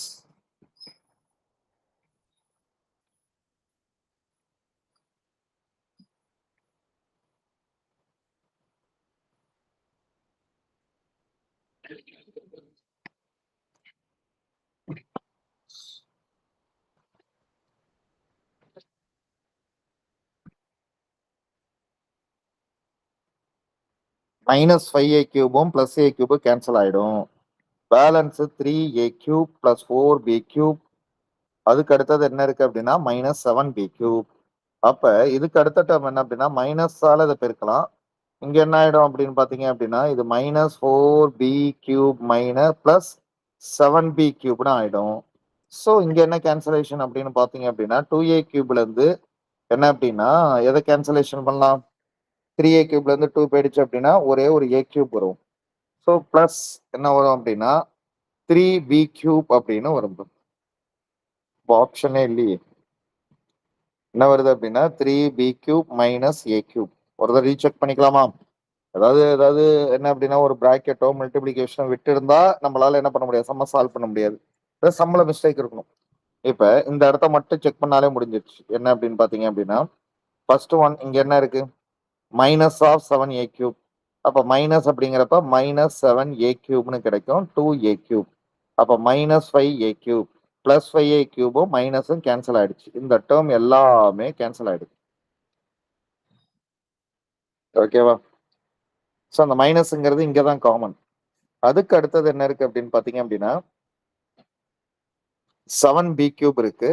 -5a³ plus a³ cancel ஆயிடும். Balance 3a³ plus 4b³. அதுக்கு அடுத்தது என்ன இருக்கு அப்படின்னா -7b³. அப்ப இதுக்கு அடுத்த டேர்ம் என்ன அப்படின்னா மைனஸால இதை பெருக்கலாம். இங்க என்ன ஆயிடும் அப்படின்னு பாத்தீங்க அப்படின்னா இது -4b³ மைனஸ் பிளஸ் 7b³ ஆயிடும். ஸோ இங்க என்ன கேன்சலேஷன் அப்படின்னு பாத்தீங்க அப்படின்னா 2a³ இருந்து என்ன அப்படின்னா எதை கேன்சலேஷன் பண்ணலாம்? 3a³ இருந்து 2 போயிடுச்சு அப்படின்னா ஒரே ஒரு a³ வரும். ஸோ பிளஸ் என்ன வரும் அப்படின்னா 3b³ அப்படின்னு வரும். ஆப்ஷனே இல்லையே. என்ன வருது அப்படின்னா 3b³ மைனஸ் a³. ஒரு தடவை ரீசெக் பண்ணிக்கலாமா? அதாவது அதாவது என்ன அப்படின்னா ஒரு பிராக்கெட்டோ மல்டிபிளிகேஷனோ விட்டு இருந்தா நம்மளால என்ன பண்ண முடியாது, சம்ம சால்வ் பண்ண முடியாது. சம்மல மிஸ்டேக் இருக்கணும். இப்ப இந்த இடத்த மட்டும் செக் பண்ணாலே முடிஞ்சிருச்சு. என்ன அப்படின்னு பாத்தீங்க அப்படின்னா ஃபர்ஸ்ட் ஒன் இங்க என்ன இருக்கு? -7a³. அப்ப மைனஸ் அப்படிங்கிறப்ப -7a³ கிடைக்கும். 2a³. அப்ப -5a³ பிளஸ் 5a³ மைனஸும் கேன்சல் ஆயிடுச்சு. இந்த டேர்ம் எல்லாமே கேன்சல் ஆயிடுச்சு. ஓகேவா? ஸோ அந்த மைனஸ்ங்கிறது இங்கே தான் காமன். அதுக்கு அடுத்தது என்ன இருக்கு அப்படின்னு பார்த்தீங்க அப்படின்னா 7b³ இருக்கு.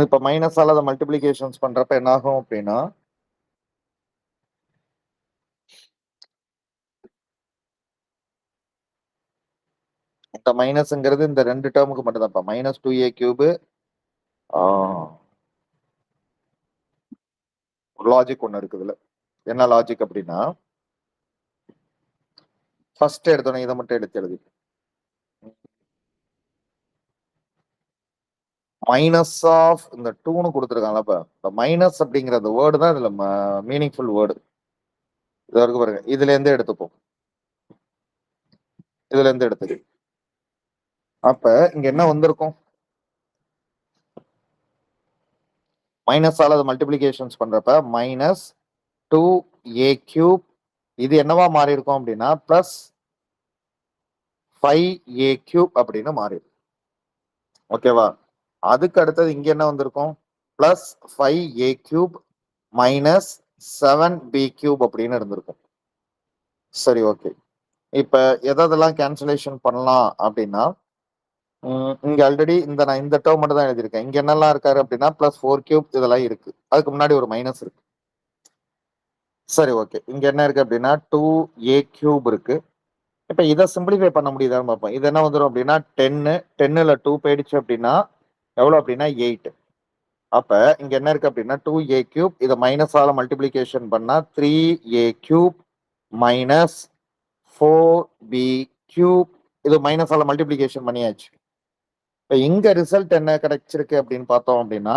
இப்போ மைனஸால அதை மல்டிபிளிகேஷன்ஸ் பண்றப்ப என்ன ஆகும் அப்படின்னா இந்த மைனஸ்ங்கிறது இந்த ரெண்டு டேர்முக்கு மட்டும் தான்ப்பா. -2a³ லாஜிக் ஒன்று இருக்குதுல. என்ன லாஜிக் அப்படின்னா ஃபர்ஸ்ட் எடுத்தோன்னே இதை மட்டும் எடுத்து எழுதி மைனஸ் ஆஃப் இந்த 2ன்னு கொடுத்துருக்காங்கல்லப்ப. இந்த மைனஸ் அப்படிங்கிற அந்த வேர்டு தான் இதுல மீனிங்ஃபுல் வேர்டு. இது வரைக்கும் பாருங்க. இதுல இருந்து எடுத்துப்போம். இதுல இருந்து எடுத்துக்கு. அப்ப இங்க என்ன வந்திருக்கும்? மைனஸால அதை மல்டிபிளிகேஷன்ஸ் பண்றப்ப -2a³ இது என்னவா மாறி இருக்கும் அப்படின்னா பிளஸ் 5a³ அப்படின்னு மாறி இருக்கும். ஓகேவா? அதுக்கு அடுத்தது இங்க என்ன வந்திருக்கும்? பிளஸ் 5a³ மைனஸ் 7b³ அப்படின்னு இருந்திருக்கும். சரி, ஓகே. இப்ப எதெல்லாம் கேன்சலேஷன் பண்ணலாம் அப்படின்னா இங்க ஆல்ரெடி நான் இந்த டேர்ம் மட்டும் தான் எழுதியிருக்கேன். இங்க என்னெல்லாம் இருக்காரு அப்படின்னா +4³ இதெல்லாம் இருக்கு. அதுக்கு முன்னாடி ஒரு மைனஸ் இருக்கு. சரி, ஓகே. இங்க என்ன இருக்கு அப்படின்னா 2a³ இருக்கு. இப்ப இதை சிம்பிளிஃபை பண்ண முடியுதான்னு பார்ப்போம். இது என்ன வந்துடும் அப்படின்னா 10 10ல 2 போயிடுச்சு அப்படின்னா எவ்வளவு அப்படின்னா 8. அப்ப இங்க என்ன இருக்கு அப்படின்னா 2a கியூப், இதை மைனஸால மல்டிப்ளிகேஷன் பண்ணா 3a cube minus 4b cube, இது மைனஸால மல்டிப்ளிகேஷன் பண்ணியாச்சு. இப்ப இங்க ரிசல்ட் என்ன கிடைச்சிருக்கு அப்படின்னு பார்த்தோம் அப்படின்னா,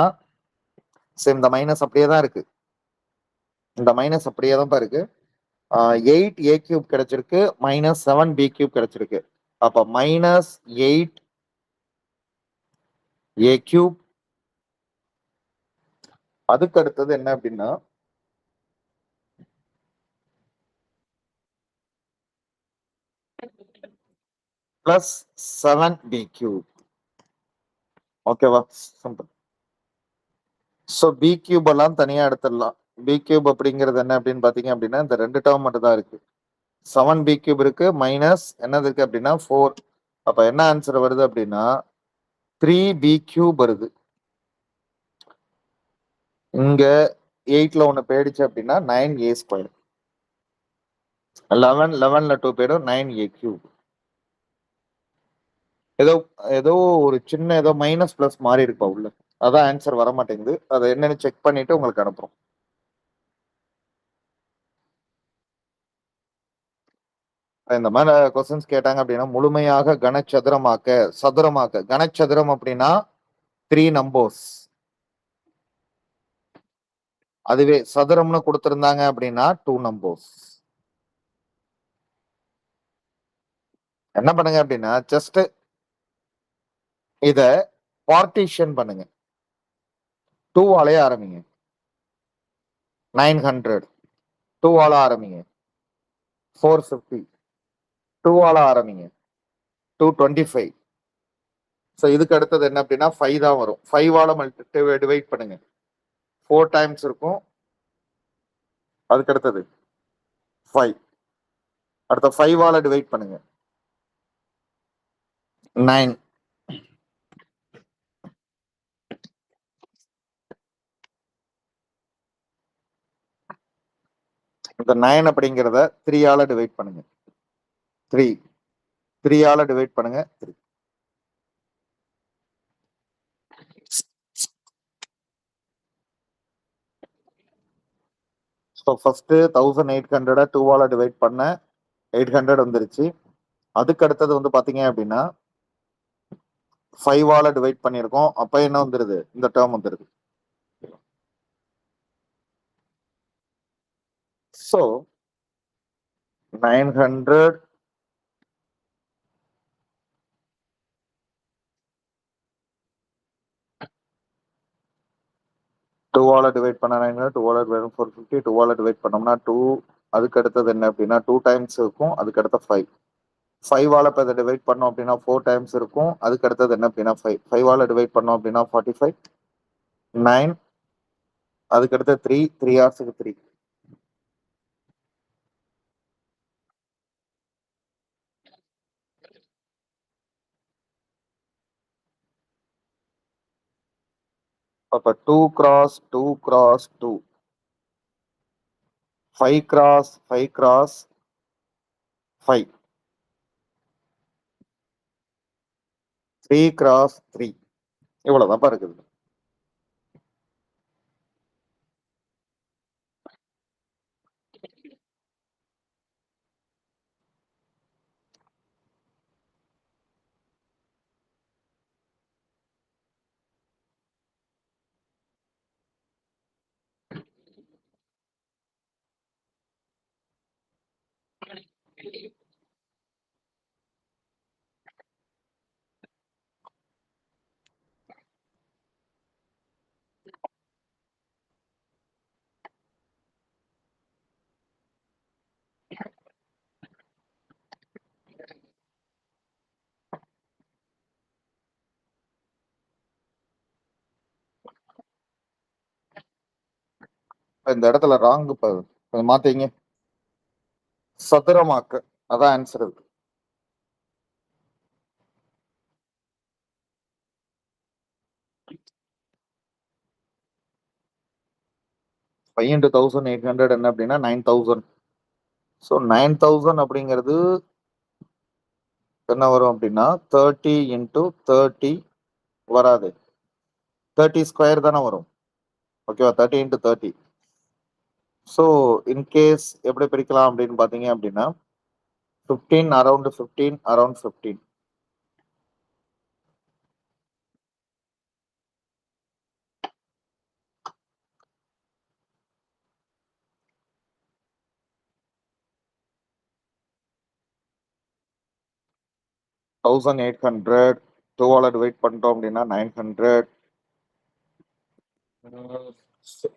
இந்த மைனஸ் அப்படியே தான் இருக்கு, இந்த மைனஸ் அப்படியே தான் இருக்கு. 8a கியூப் கிடைச்சிருக்கு, மைனஸ் 7b கியூப் கிடைச்சிருக்கு. அப்ப மைனஸ் 8a கியூப், அதுக்கு அடுத்தது என்ன அப்படின்னா பிளஸ் 7b கியூப். ஓகேவா? சிம்பிள். ஸோ பி கியூப் எல்லாம் தனியா எடுத்துடலாம். பி கியூப் அப்படிங்கிறது என்ன அப்படின்னு பாத்தீங்க அப்படின்னா இந்த ரெண்டு டேர்ம் மட்டும் தான் இருக்கு. 7b கியூப் இருக்கு, மைனஸ் என்னது இருக்கு அப்படின்னா 4. அப்ப என்ன ஆன்சர் வருது அப்படின்னா 3b கியூப் வருது. இங்க 8ல ஒண்ணு போயிடுச்சு அப்படின்னா 9a ஸ்கொயர். 11ல 2 போயிடும், 9a கியூப். ஏதோ ஏதோ ஒரு சின்ன ஏதோ மைனஸ் பிளஸ் மாறி இருப்பா உள்ள, அதான் ஆன்சர் வர மாட்டேங்குது. அதை என்னன்னு செக் பண்ணிட்டு உங்களுக்கு அனுப்புறோம். இந்த மாதிரி கொஸ்டின்ஸ் கேட்டாங்க அப்படின்னா முழுமையாக கனச்சதுரமாக்க, சதுரமாக்க. கனச்சதுரம் அப்படின்னா 3 நம்பர்ஸ். அதுவே சதுரம்னு கொடுத்திருந்தாங்க அப்படின்னா 2 நம்பர்ஸ். என்ன பண்ணுங்க அப்படின்னா ஜஸ்ட் இத பார்ட்டிஷன் பண்ணுங்க. 2 ஆலயே ஆரம்பிங்க. 900 2 ஆல ஆரம்பிங்க. 450 2 ஆல ஆரம்பிங்க. 225. ஸோ இதுக்கு அடுத்தது என்ன அப்படின்னா 5 தான் வரும். 5 ஆல டிவைட் பண்ணுங்க. 4 டைம்ஸ் இருக்கும். அதுக்கு அடுத்தது 5. அடுத்த 5 ஆல டிவைட் பண்ணுங்க. 9. இந்த 9 அப்படிங்கிறத 3 ஆல டிவைட் பண்ணுங்க. 3. 3 ஆல டிவைட் பண்ணுங்க. 3. ஸோ ஃபர்ஸ்ட் 1800 2 ஆல டிவைட் பண்ண 800 வந்துருச்சு. அதுக்கு அடுத்தது வந்து பாத்தீங்க அப்படின்னா 5 ஆல டிவைட் பண்ணியிருக்கோம். அப்ப என்ன வந்துருது, இந்த டேர்ம் வந்துருது. ஸோ 900 2 ஆல டிவைட் பண்ண 900, 2 ஆல டிவைட் 450, 2 ஆல டிவைட் பண்ணோம்னா 2. அதுக்கு அடுத்தது என்ன அப்படின்னா 2 டைம்ஸ் இருக்கும். அதுக்கு அடுத்த 5. 5 ஆல இப்போ இதை டிவைட் பண்ணோம் அப்படின்னா 4 டைம்ஸ் இருக்கும். அதுக்கு அடுத்தது என்ன அப்படின்னா 5. 5 ஆல டிவைட் பண்ணோம் அப்படின்னா 45. 9. அதுக்கு அடுத்து 3. 3 ஹார்ஸுக்கு 3. அப்ப 2 cross 2 cross 2. 5 cross 5 cross 5. 3 cross 3. இவ்வளவுதான் இருக்குது. இந்த இடத்துல ராங் மாத்தீங்க. சதுரமாக்க, அதான் ஆன்சர் இருக்கு. 5 into 1800 என்ன அப்படின்னா 9000. ஸோ 9000 அப்படிங்கிறது என்ன வரும் அப்படின்னா 30 into 30 வராது. 30 ஸ்கொயர் தானே வரும். ஓகேவா? 30 into 30. ஸோ இன்கேஸ் எப்படி பிரிக்கலாம் அப்படின்னு பார்த்தீங்க அப்படின்னா 15 அரௌண்ட் 15 அரௌண்ட் 15. $1,800 2ஆல டிவைட் பண்ணிட்டோம் அப்படின்னா 900.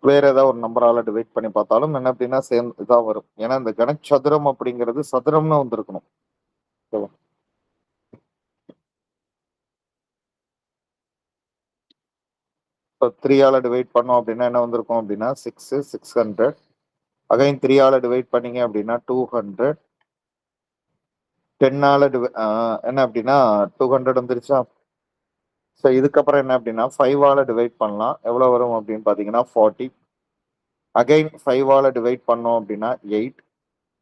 வேற ஏதாவது ஒரு நம்பரால டிவைட் பண்ணி பார்த்தாலும் என்ன அப்படின்னா சேம் இதான் வரும். ஏன்னா இந்த கனசதுரம் அப்படிங்கிறது சதுரம்னு வந்திருக்கணும். ஓகேவா? இப்போ 3ஆல டிவைட் பண்ணோம் அப்படின்னா என்ன வந்திருக்கும் அப்படின்னா 6 600. அகைன் 3ஆல டிவைட் பண்ணீங்க அப்படின்னா 200. 10ஆல என்ன அப்படின்னா 200 வந்துருச்சா? ஸோ இதுக்கப்புறம் என்ன அப்படின்னா 5ஆல டிவைட் பண்ணலாம். எவ்வளோ வரும் அப்படின்னு பார்த்தீங்கன்னா 40. அகைன் 5ஆல டிவைட் பண்ணோம் அப்படின்னா 8.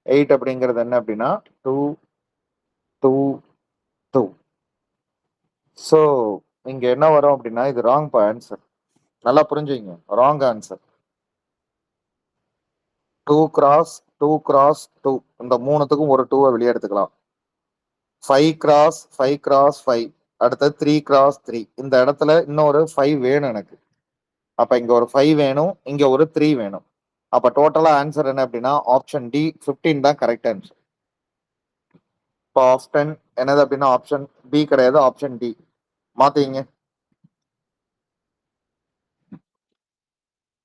8 அப்படிங்கிறது என்ன அப்படின்னா 2 2 2. ஸோ இங்க என்ன வரும் அப்படின்னா இது ராங் ஆன்சர். நல்லா புரிஞ்சுங்க, ராங் ஆன்சர். 2 கிராஸ் 2 கிராஸ் 2 இந்த மூணுத்துக்கும் ஒரு 2வை வெளியே எடுத்துக்கலாம். 5 கிராஸ் 5 கிராஸ் 5 அடுத்தது 3 கிராஸ் 3. இந்த இடத்துல இன்னொரு 5 வேணும் எனக்கு. அப்ப இங்க ஒரு 5 வேணும், இங்க ஒரு 3 வேணும். அப்ப டோட்டலா ஆன்சர் என்ன அப்படின்னா ஆப்ஷன் டி 15 தான் கரெக்ட் ஆன்சர். இப்போ ஆப்ஷன் என்னது அப்படின்னா ஆப்ஷன் பி கிடையாது, ஆப்ஷன் டி மாத்தீங்க.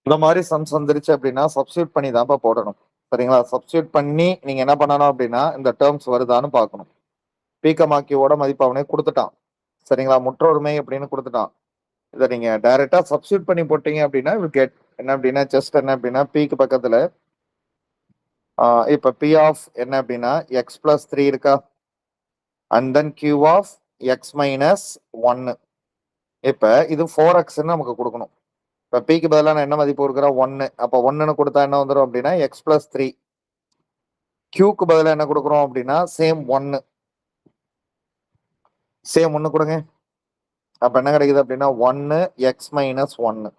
இந்த மாதிரி சம்ஸ் வந்துருச்சு அப்படின்னா சப்ஸ்டியூட் பண்ணி தான்ப்பா போடணும். சரிங்களா? சப்ஸ்டியூட் பண்ணி நீங்க என்ன பண்ணணும் அப்படின்னா இந்த டேர்ம்ஸ் வருதான்னு பார்க்கணும். பீக்கமாக்கியோட மதிப்பு அவனே கொடுத்துட்டான். சரிங்களா? முற்றொருமை அப்படின்னு கொடுத்துட்டான். இதை நீங்க டைரக்டா சப்ஸ்டியூட் பண்ணி போட்டீங்க அப்படின்னா கெட் என்ன அப்படின்னா ஜஸ்ட் என்ன அப்படின்னா பிக்கு பக்கத்துல இப்ப பி ஆஃப் என்ன அப்படின்னா எக்ஸ் பிளஸ் 3 இருக்கா, and then Q of x minus 1. இப்ப இது 4x நமக்கு கொடுக்கணும். இப்ப பிக்கு பதிலாக நான் என்ன மதிப்பு கொடுக்குறேன் 1. அப்ப 1ன்னு கொடுத்தா என்ன வந்துடும் அப்படின்னா எக்ஸ் பிளஸ் 3. கியூக்கு பதிலாக என்ன கொடுக்குறோம் அப்படின்னா சேம் 1. சேம் 1 கொடுங்க. அப்ப என்ன கிடைக்குது அப்படின்னா 1 எக்ஸ் மைனஸ் 1.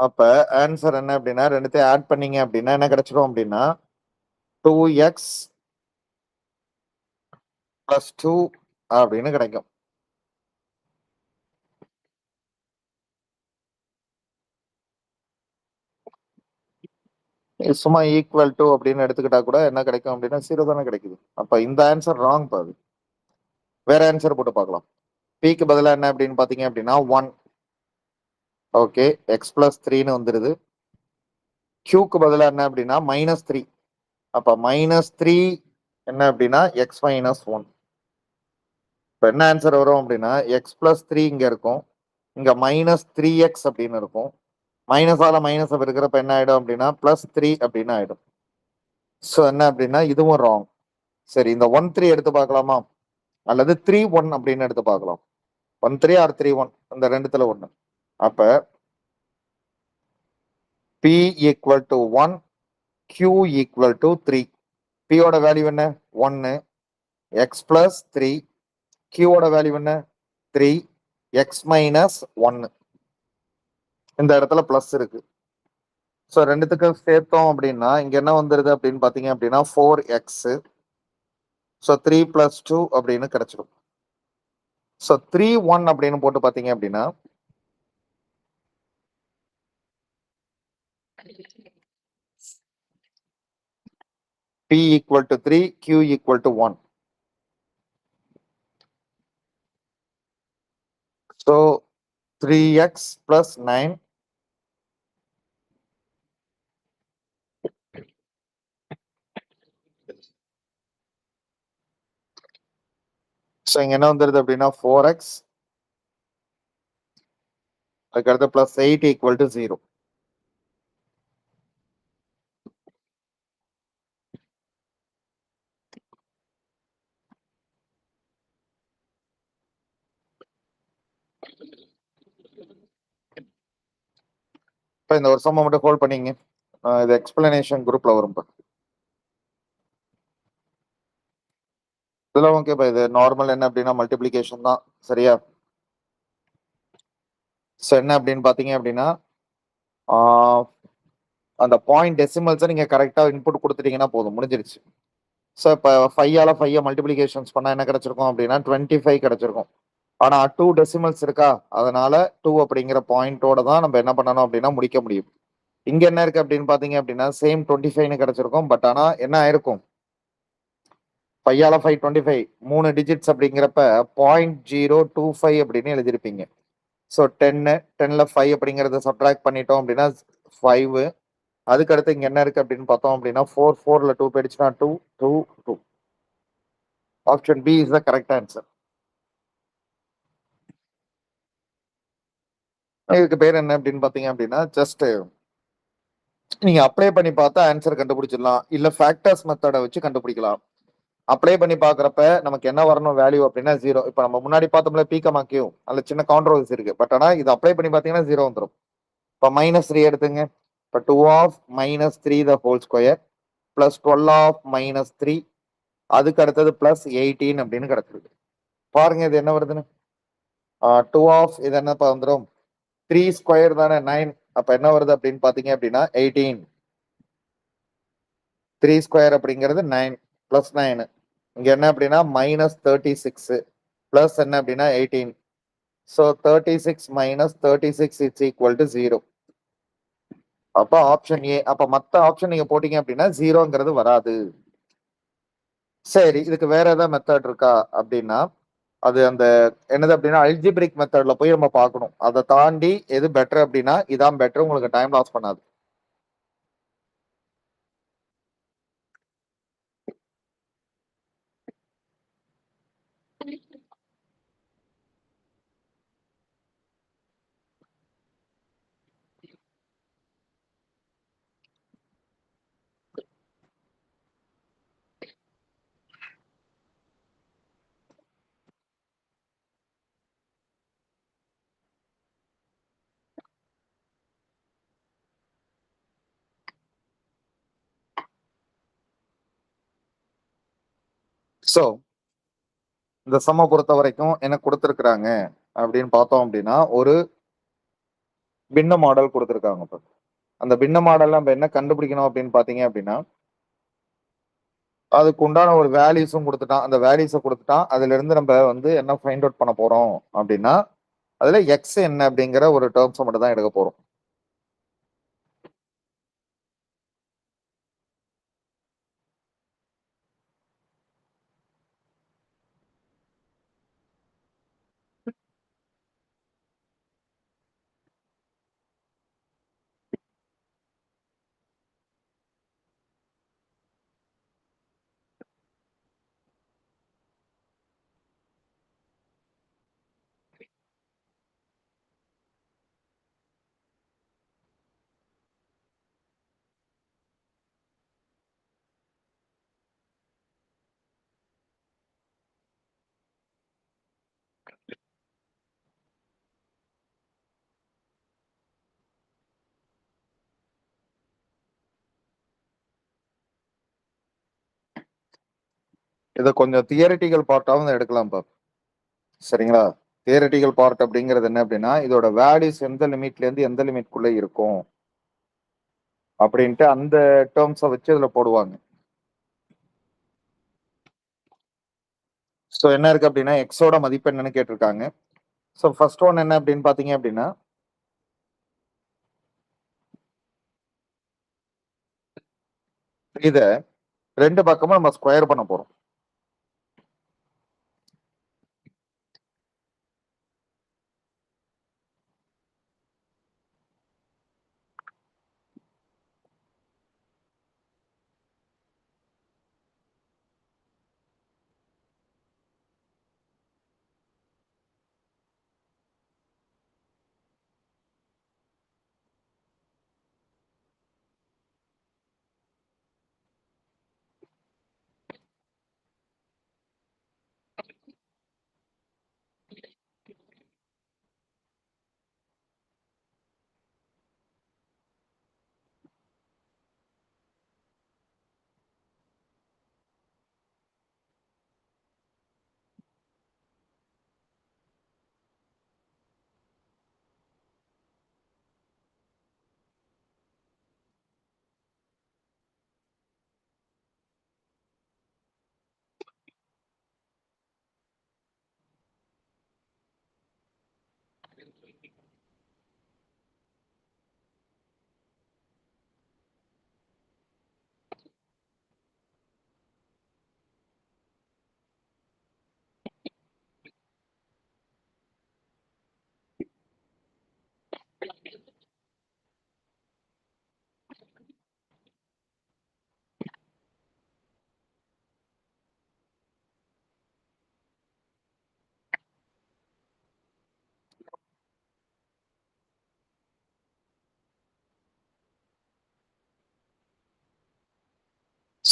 அப்ப ஆன்சர் என்ன அப்படின்னா ரெண்டுத்தையும் ஆட் பண்ணீங்க அப்படின்னா என்ன கிடைச்சிடும் அப்படின்னா 2x பிளஸ் 2 அப்படின்னு கிடைக்கும். சும்மா ஈக்குவல் டு அப்படின்னு எடுத்துக்கிட்டா கூட என்ன கிடைக்கும் அப்படின்னா 0 தானே கிடைக்குது. அப்ப இந்த ஆன்சர் ராங் பாது. வேற ஆன்சர் போட்டு பார்க்கலாம். பிக்கு பதிலாக என்ன அப்படின்னு பாத்தீங்க அப்படின்னா 1. ஓகே, எக்ஸ் பிளஸ் 3ன்னு வந்துருது. கியூக்கு பதிலாக என்ன அப்படின்னா -3. அப்ப -3 என்ன அப்படின்னா எக்ஸ் மைனஸ் 1. இப்போ என்ன ஆன்சர் வரும் அப்படின்னா எக்ஸ் பிளஸ் 3 இங்க இருக்கும், இங்க -3x அப்படின்னு இருக்கும். மைனஸால மைனஸ் இருக்கிறப்ப என்ன ஆயிடும் அப்படின்னா +3 அப்படின்னு ஆயிடும். ஸோ என்ன அப்படின்னா இதுவும் ராங். சரி, இந்த 1 3 எடுத்து பார்க்கலாமா, அல்லது 3 1 அப்படின்னு எடுத்து பார்க்கலாம். 1 3 ஆர் 3 1 இந்த ரெண்டுத்துல ஒண்ணு. அப்ப P equal to 1, Q equal to 3. பியோட வேல்யூ என்ன 1, எக்ஸ் பிளஸ் 3. கியூவோட வேல்யூ என்ன 3, எக்ஸ் மைனஸ் 1. இந்த இடத்துல பிளஸ் இருக்கு. ஸோ ரெண்டுத்துக்கும் சேர்த்தோம் அப்படின்னா இங்க என்ன வந்துருது அப்படின்னு பாத்தீங்க அப்படின்னா 4x. ஸோ 3 + 2 அப்படின்னு கிடைச்சிடும். ஸோ 3 1 அப்படின்னு போட்டு பாத்தீங்க அப்படின்னா P equal to 3, Q equal to 1. So 3x + 9 so இங்க என்ன வந்துருது அப்படின்னா 4x, அதுக்கடுத்து +8 ஈக்குவல் டு 0. இப்போ இந்த ஒரு சம்ம மட்டும் ஹோல்ட் பண்ணீங்க. இது எக்ஸ்பிளனேஷன் குரூப்ல வரும். இதெல்லாம் ஓகேப்பா. இது நார்மல் என்ன அப்படின்னா மல்டிப்ளிகேஷன் தான். சரியா? ஸோ என்ன அப்படின்னு பார்த்தீங்க அப்படின்னா, ஆ அந்த பாயிண்ட் டெசிமல்ஸ நீங்க கரெக்ட்டா இன்புட் குடுத்துட்டீங்கன்னா போதும். முடிஞ்சிருச்சு. ஸோ இப்ப 5ஆல 5 மல்டிப்ளிகேஷன்ஸ் பண்ணா என்ன கிடைச்சிருக்கும் அப்படின்னா 25 கிடைச்சிருக்கும். ஆனா 2 டெசிமல்ஸ் இருக்கா? அதனால 2 அப்படிங்கிற பாயிண்டோட தான் நம்ம என்ன பண்ணணும் அப்படின்னா முடிக்க முடியும். இங்க என்ன இருக்கு அப்படின்னு பார்த்தீங்க அப்படின்னா, சேம் 25ன்னு கிடைச்சிருக்கும். பட் ஆனா என்ன ஆயிருக்கும்? 5ஆல 5 25 3 டிஜிட்ஸ் அப்படிங்கிறப்ப 0.025 அப்படின்னு எழுதியிருப்பீங்க. ஸோ 10 10ல 5 அப்படிங்கிறத சப்ட்ராக்ட் பண்ணிட்டோம் அப்படின்னா 5. அதுக்கு அடுத்து இங்க என்ன இருக்கு அப்படின்னு பார்த்தோம் அப்படின்னா 4 4ல 2 போயிடுச்சுன்னா 2 2 2. Option B is the correct answer. இதுக்கு பேர் என்ன அப்படின்னு பார்த்தீங்க அப்படின்னா, ஜஸ்ட் நீங்க அப்ளை பண்ணி பார்த்தா ஆன்சர் கண்டுபிடிச்சிடலாம். இல்ல ஃபேக்டர்ஸ் மெத்தட வச்சு கண்டுபிடிக்கலாம். அப்ளை பண்ணி பார்க்குறப்ப நமக்கு என்ன வரணும் வேல்யூ அப்படின்னா 0. இப்ப நம்ம முன்னாடி பார்த்தோம்ல பி, கியூ அதுல சின்ன கான்ட்ரோவர்சி இருக்கு. பட் ஆனா இது அப்ளை பண்ணி பார்த்தீங்கன்னா 0 வந்துரும். இப்ப -3 எடுத்துங்க. இப்ப 2 of -3 the whole square plus 12 of -3 அதுக்கு அடுத்தது பிளஸ் 18 அப்படின்னு கிடைச்சிருக்கு. பாருங்க இது என்ன வருதுன்னு. 2 ஆஃப் இது என்னப்பா வந்துரும் 3 ஸ்கொயர் தானே 9. அப்ப என்ன வருது அப்படின்னு பாத்தீங்க அப்படின்னா 18. 3 ஸ்கொயர் அப்படிங்கிறது 9 பிளஸ் 9. இங்க என்ன அப்படின்னா -36 பிளஸ் என்ன அப்படின்னா 18. So 36 36 it's equal to 0. அப்ப ஆப்ஷன் ஏ. அப்ப மத்த ஆப்ஷன் நீங்க போட்டீங்க அப்படின்னா 0ங்கிறது வராது. சரி இதுக்கு வேற ஏதாவது மெத்தட் இருக்கா அப்படின்னா, அது அந்த என்னது அப்படின்னா அல்ஜிபிரிக் மெத்தட்ல போய் நம்ம பார்க்கணும். அதை தாண்டி எது பெட்டர் அப்படின்னா இதான் பெட்டர், உங்களுக்கு டைம் லாஸ் பண்ணாது. ஸோ இந்த சம்ம பொறுத்த வரைக்கும் என்ன கொடுத்துருக்குறாங்க அப்படின்னு பார்த்தோம் அப்படின்னா, ஒரு பின்ன மாடல் கொடுத்துருக்காங்க. இப்போ அந்த பின்ன மாடல் நம்ம என்ன கண்டுபிடிக்கணும் அப்படின்னு பார்த்தீங்க அப்படின்னா, அதுக்கு உண்டான ஒரு வேல்யூஸும் கொடுத்துட்டான். அந்த வேல்யூஸை கொடுத்துட்டான். அதுல இருந்து நம்ம வந்து என்ன ஃபைண்ட் அவுட் பண்ண போறோம் அப்படின்னா, அதுல எக்ஸ் என்ன அப்படிங்கிற ஒரு டேர்ம்ஸை மட்டும் தான் எடுக்க போறோம். இதை கொஞ்சம் தியரிட்டிக்கல் பார்ட்டாவும் எடுக்கலாம் பாப். சரிங்களா? தியரிட்டிக்கல் பார்ட் அப்படிங்கிறது என்ன அப்படின்னா, இதோட வேல்யூஸ் எந்த லிமிட்ல இருந்து எந்த லிமிட்குள்ள இருக்கும் அப்படின்ட்டு அந்த டேர்ம்ஸை வச்சு இதுல போடுவாங்க. ஸோ என்ன இருக்கு அப்படின்னா எக்ஸோட மதிப்பு என்னன்னு கேட்டிருக்காங்க. ஸோ ஃபர்ஸ்ட் ஒன் என்ன அப்படின்னு பாத்தீங்க அப்படின்னா, இத 2 பக்கமும் நம்ம ஸ்கொயர் பண்ண போறோம்.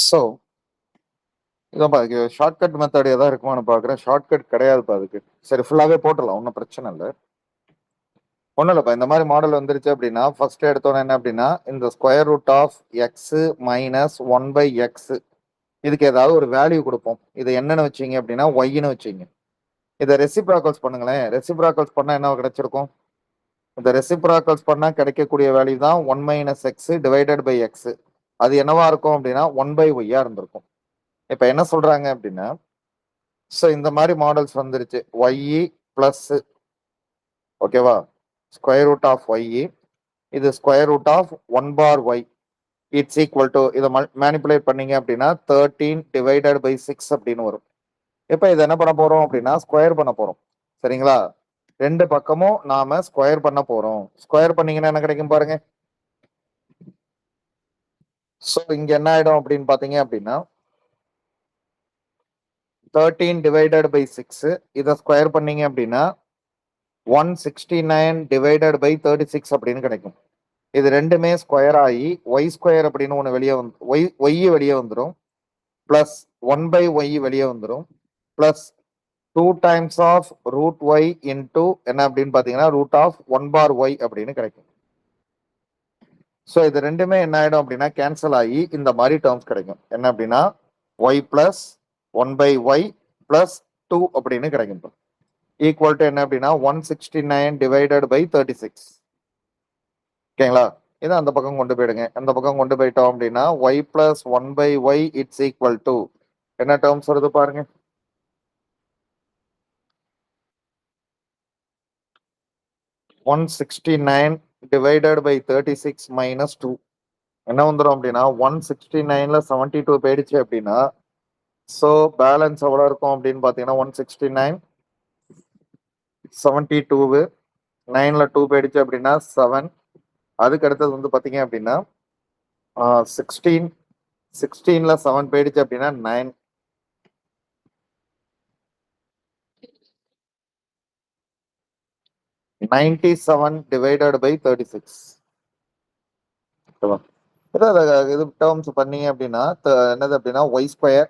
ஸோ இதான்ப்பா ஷார்ட்கட் மெத்தட் எதாவது இருக்குமான்னு பார்க்குறேன். ஷார்ட்கட் கிடையாதுப்பா அதுக்கு. சரி ஃபுல்லாகவே போட்டுடலாம், ஒன்றும் பிரச்சனை இல்லை. ஒன்றும் இல்லைப்பா, இந்த மாதிரி மாடல் வந்துருச்சு அப்படின்னா ஃபர்ஸ்ட் எடுத்தோன்னே என்ன அப்படின்னா இந்த square root of x minus 1/x இதுக்கு ஏதாவது ஒரு வேல்யூ கொடுப்போம். இதை என்னன்னு வச்சிங்க அப்படின்னா ஒய்ன்னு வச்சிங்க. இதை ரெசிப்ராக்கல்ஸ் பண்ணுங்களேன். ரெசிப்ராக்கல்ஸ் பண்ணால் என்ன கிடைச்சிருக்கும்? இந்த ரெசிப்ராக்கல்ஸ் பண்ணால் கிடைக்கக்கூடிய வேல்யூ தான் 1 - x டிவைடட் பை எக்ஸ். அது என்னவா இருக்கும் அப்படின்னா 1/y இருந்திருக்கும். இப்போ என்ன சொல்றாங்க அப்படின்னா, ஸோ இந்த மாதிரி மாடல்ஸ் வந்துருச்சு. ஒய் பிளஸ் ஓகேவா, ஸ்கொயர் ரூட் ஆஃப் ஒய், இது square root of 1/y it's equal to, இதை மேனிப்புலேட் பண்ணீங்க அப்படின்னா 13 டிவைடட் பை 6 அப்படின்னு வரும். இப்போ இதை என்ன பண்ண போறோம் அப்படின்னா ஸ்கொயர் பண்ண போறோம். சரிங்களா, ரெண்டு பக்கமும் நாம ஸ்கொயர் பண்ண போறோம். ஸ்கொயர் பண்ணீங்கன்னா என்ன கிடைக்கும் பாருங்க. ஸோ இங்க என்ன ஆயிடும் அப்படின்னு பாத்தீங்க அப்படின்னா 13 டிவைடட் பை 6 இதை ஸ்கொயர் பண்ணீங்க அப்படின்னா 169 டிவைடட் பை 36 அப்படின்னு கிடைக்கும். இது ரெண்டுமே ஸ்கொயர் ஆகி ஒய் ஸ்கொயர் அப்படின்னு ஒன்று வெளியே வந்து ஒய் வெளியே வந்துடும், பிளஸ் 1/y வெளியே வந்துடும், plus 2 times of root y into என்ன அப்படின்னு பார்த்தீங்கன்னா ரூட் ஆஃப் 1/y அப்படின்னு கிடைக்கும். ஸோ இது ரெண்டுமே என்ன ஆயிடும் அப்படின்னா கேன்சல் ஆகி இந்த மாதிரி டேர்ம்ஸ் கிடைக்கும். என்ன அப்படின்னா ஒய் பிளஸ் 1/y பிளஸ் 2 அப்படின்னு கிடைக்கும். ஈக்குவல் டு என்ன அப்படின்னா 169 டிவைடட் பை 36. ஓகேங்களா, இதை அந்த பக்கம் கொண்டு போயிடுங்க. அந்த பக்கம் கொண்டு போயிட்டோம் அப்படின்னா y plus 1/y it's equal to என்ன டேர்ம்ஸ் வருது பாருங்க. 169 டிவைடட் பை 36 மைனஸ் 2 என்ன வந்துடும் அப்படின்னா 169ல 72 போயிடுச்சு அப்படின்னா ஸோ பேலன்ஸ் எவ்வளோ இருக்கும் அப்படின்னு பார்த்தீங்கன்னா 169 72 9ல 2 போயிடுச்சு அப்படின்னா 7. அதுக்கு அடுத்தது வந்து பார்த்தீங்க அப்படின்னா 16ல 7 போயிடுச்சு அப்படின்னா 9. 97 டிவைடட் பை 36. இது டேர்ம்ஸ் பண்ணீங்க அப்படின்னா என்னது அப்படின்னா Y square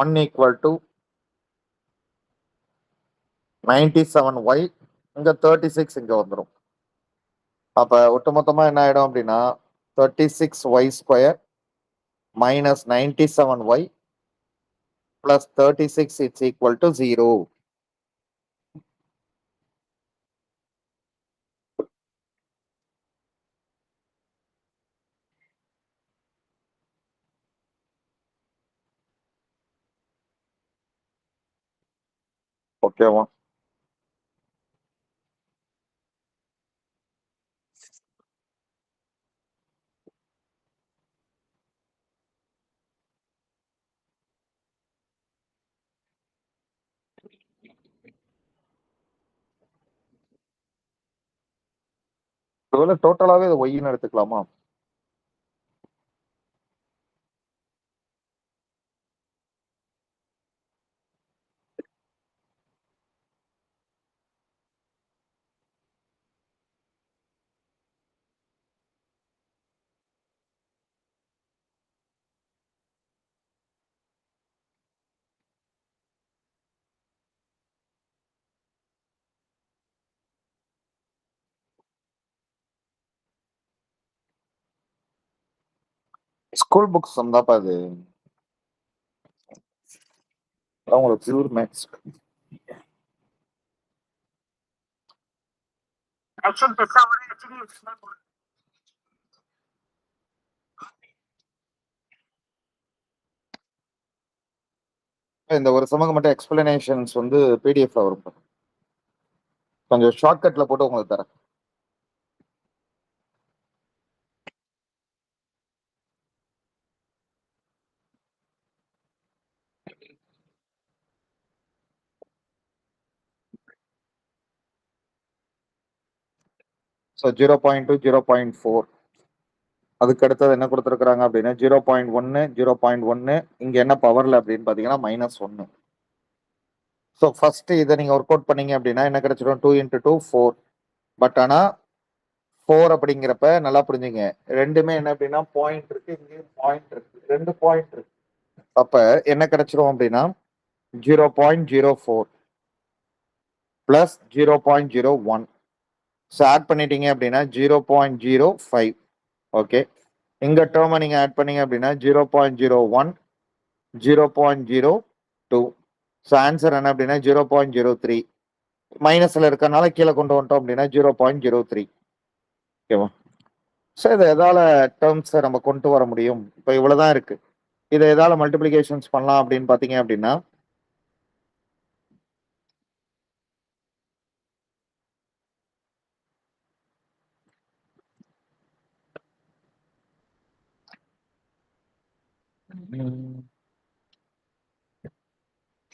1 equal to 97y, இங்க 36 இங்க வந்துடும். அப்ப ஒட்டுமொத்தமா என்ன ஆயிடும் அப்படின்னா 36y square minus 97y plus 36 it's equal to 0. ஓகேவா, டோட்டலாவே இது ஒய்ன்னு எடுத்துக்கலாமா? ஸ்கூல் புக்ஸ் வந்தாப்பா அது உங்களுக்கு பியூர் மேக்ஸ். இந்த ஒரு சமக்கு மட்டும் எக்ஸ்பிளனேஷன்ஸ் வந்து பிடிஎஃப்ல வரும், கொஞ்சம் ஷார்ட்கட்ல போட்டு உங்களுக்கு தரேன். ஸோ 0.2 0.4 அதுக்கு அடுத்தது என்ன கொடுத்துருக்குறாங்க அப்படின்னா 0.1 0.1 இங்க என்ன பவர்ல அப்படின்னு பாத்தீங்கன்னா -1. ஸோ ஃபர்ஸ்ட் இதை நீங்க ஒர்க் அவுட் பண்ணீங்க அப்படின்னா என்ன கிடைச்சிடும் 2 × 2 4. பட் ஆனா 4 அப்படிங்கிறப்ப நல்லா புரிஞ்சுங்க. ரெண்டுமே என்ன அப்படின்னா பாயிண்ட் இருக்கு, இங்கேயும் பாயிண்ட் இருக்கு. 2 பாயிண்ட் இருக்கு. அப்ப என்ன கிடைச்சிரும் அப்படின்னா 0.04 பிளஸ் 0.01. ஸோ ஆட் பண்ணிட்டீங்க அப்படின்னா 0.05. ஓகே. இங்க டேர்மை நீங்க ஆட் பண்ணீங்க அப்படின்னா 0.01, 0.02. ஸோ ஆன்சர் என்ன அப்படின்னா 0.03. மைனஸ்ல இருக்கறனால கீழே கொண்டு வந்துட்டோம் அப்படின்னா 0.03. ஓகேவா? ஸோ இதை எதால டேர்ம்ஸை நம்ம கொண்டு வர முடியும்? இப்போ இவ்வளவுதான் இருக்கு. இதை எதால மல்டிபிளிகேஷன்ஸ் பண்ணலாம் அப்படின்னு பாத்தீங்க அப்படின்னா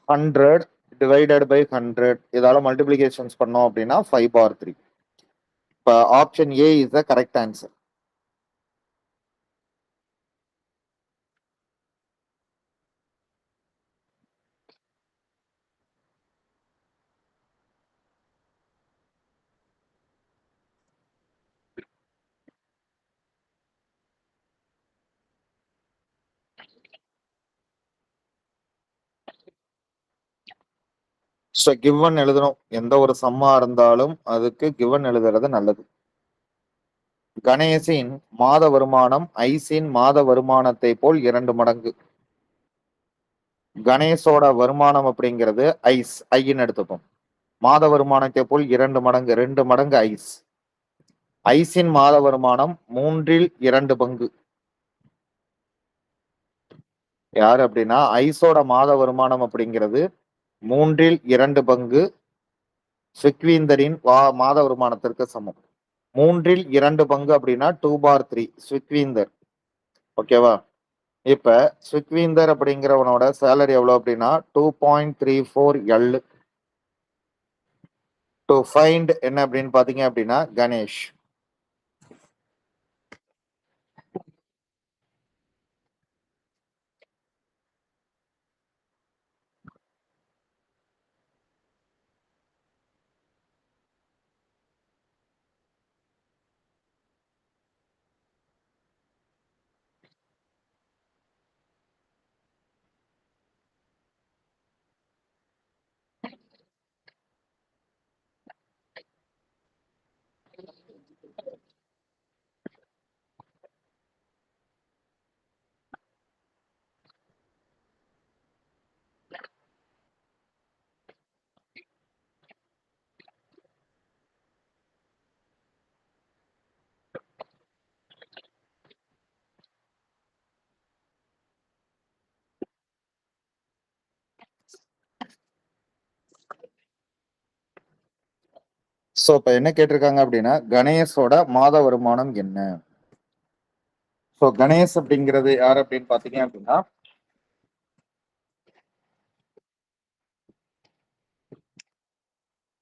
100 divided by 100 இதால மல்டிபிளிகேஷன்ஸ் பண்ணோம் அப்படின்னா 5/3. இப்போ option A is the correct answer. So given எழுதணும். எந்த ஒரு சம்மா இருந்தாலும் அதுக்கு கிவன் எழுதுறது நல்லது. கணேஷின் மாத வருமானம் ஐஸின் மாத வருமானத்தை போல் 2 மடங்கு. கணேஷோட வருமானம் அப்படிங்கிறது ஐஸ், ஐன்னு எடுத்துப்போம். மாத வருமானத்தை போல் 2 மடங்கு, 2 மடங்கு ஐஸ். ஐஸின் மாத வருமானம் 3/2 பங்கு. யாரு அப்படின்னா ஐஸோட மாத வருமானம் அப்படிங்கிறது 3/2 பங்கு சுக்வீந்தரின் மாத வருமானத்திற்கு சமம். 3/2 பங்கு அப்படின்னா 2/3 சுக்வீந்தர். ஓகேவா? இப்ப சுக்வீந்தர் அப்படிங்கிறவனோட சேலரி எவ்வளவு அப்படின்னா 2.34 L. டு ஃபைண்ட் என்ன அப்படின்னு பாத்தீங்க அப்படின்னா கணேஷ். சோ இப்ப என்ன கேட்டிருக்காங்க அப்படின்னா கணேஷோட மாத வருமானம் என்ன? சோ கணேஷ் அப்படிங்கிறது யாரு அப்படின்னு பாத்தீங்க அப்படின்னா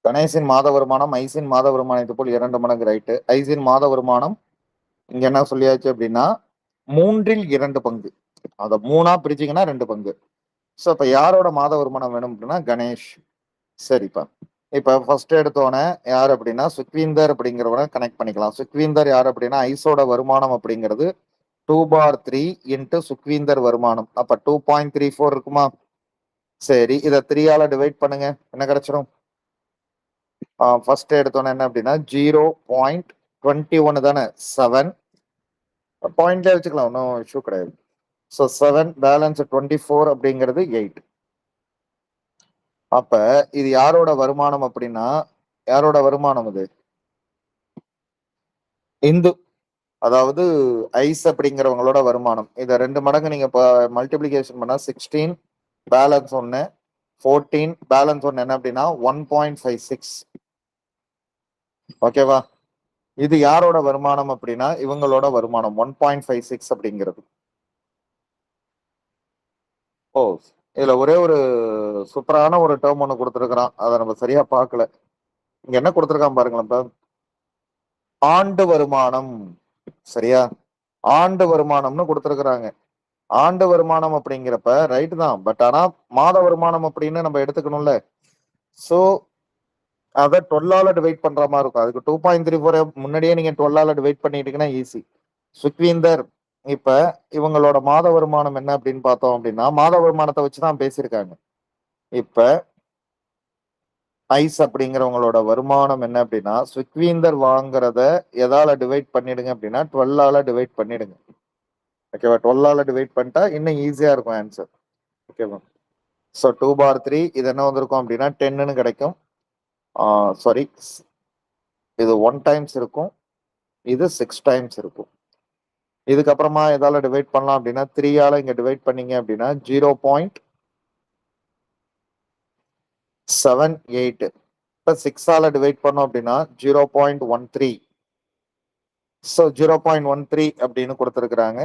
கணேஷின் மாத வருமானம் ஐஸின் மாத வருமானத்தை போல் 2 மடங்கு. ரைட்டு. ஐஸின் மாத வருமானம் இங்க என்ன சொல்லியாச்சு அப்படின்னா 3/2 பங்கு. அத 3ஆ பிரிச்சீங்கன்னா 2 பங்கு. சோ இப்ப யாரோட மாத வருமானம் வேணும் அப்படின்னா கணேஷ். சரிப்பா. இப்ப ஃபர்ஸ்ட் எடுத்தோன்னே யார் அப்படின்னா சுக்வீந்தர் அப்படிங்கிறவனை கனெக்ட் பண்ணிக்கலாம். சுக்வீந்தர் யார் அப்படின்னா ஐஸோட வருமானம் அப்படிங்கிறது 2/3 இன்ட்டு சுக்வீந்தர் வருமானம். அப்ப 2.34 இருக்குமா? சரி, இதை 3ஆல டிவைட் பண்ணுங்க. என்ன கிடைச்சிரும்? ஃபர்ஸ்ட் எடுத்தோன்னே என்ன அப்படின்னா 0.21 தானே 7. பாயிண்ட்ல வச்சுக்கலாம், ஒன்றும் இஷ்யூ கிடையாது. ஸோ 7 பேலன்ஸ் 24 அப்படிங்கிறது 8. அப்ப இது யாரோட வருமானம் அப்படின்னா யாரோட வருமானம்? இது இந்து, அதாவது ஐஸ் அப்படிங்கிறவங்களோட வருமானம். இதை 2 மடங்கு நீங்க மல்டிபிளிகேஷன் பண்ணா 16 பேலன்ஸ் 1 14 பேலன்ஸ் 1 என்ன அப்படின்னா 1.56. ஓகேவா? இது யாரோட வருமானம் அப்படின்னா இவங்களோட வருமானம் 1.56 அப்படிங்கிறது. ஓ, இதுல ஒரே ஒரு சூப்பரான ஒரு டேர்ம் ஒன்று கொடுத்துருக்கிறான், அதை நம்ம சரியா பார்க்கல. இங்க என்ன கொடுத்துருக்கான் பாருங்களேன். இப்ப ஆண்டு வருமானம், சரியா? ஆண்டு வருமானம்னு கொடுத்துருக்குறாங்க. ஆண்டு வருமானம் அப்படிங்கிறப்ப ரைட்டு தான், பட் ஆனா மாத வருமானம் அப்படின்னு நம்ம எடுத்துக்கணும்ல. சோ அதை 12 டிவைட் பண்ற மாதிரி இருக்கும். அதுக்கு 2.34 முன்னாடியே நீங்க 12 டிவைட் பண்ணிட்டீங்கன்னா ஈஸி. சுக்வீந்தர் இப்ப இவங்களோட மாத வருமானம் என்ன அப்படின்னு பார்த்தோம் அப்படின்னா, மாத வருமானத்தை வச்சுதான் பேசியிருக்காங்க. இப்ப ஐஸ் அப்படிங்கிறவங்களோட வருமானம் என்ன அப்படின்னா, சுக்வீந்தர் வாங்குறத எதால டிவைட் பண்ணிடுங்க அப்படின்னா 12 டிவைட் பண்ணிடுங்க. ஓகேவா? 12 டிவைட் பண்ணிட்டா இன்னும் ஈஸியா இருக்கும் ஆன்சர். ஓகேவா? ஸோ 2/3 இது என்ன வந்திருக்கும் அப்படின்னா 10ன்னு கிடைக்கும். சாரி, இது 1 டைம்ஸ் இருக்கும், இது 6 டைம்ஸ் இருக்கும். இதுக்கப்புறமா எதால டிவைட் பண்ணலாம் அப்படின்னா 3ஆல இங்க டிவைட் பண்ணீங்க அப்படின்னா 0.78. இப்போ 6ஆல டிவைட் பண்ணோம் அப்படின்னா 0.13. ஸோ 0.13 அப்படின்னு கொடுத்துருக்குறாங்க.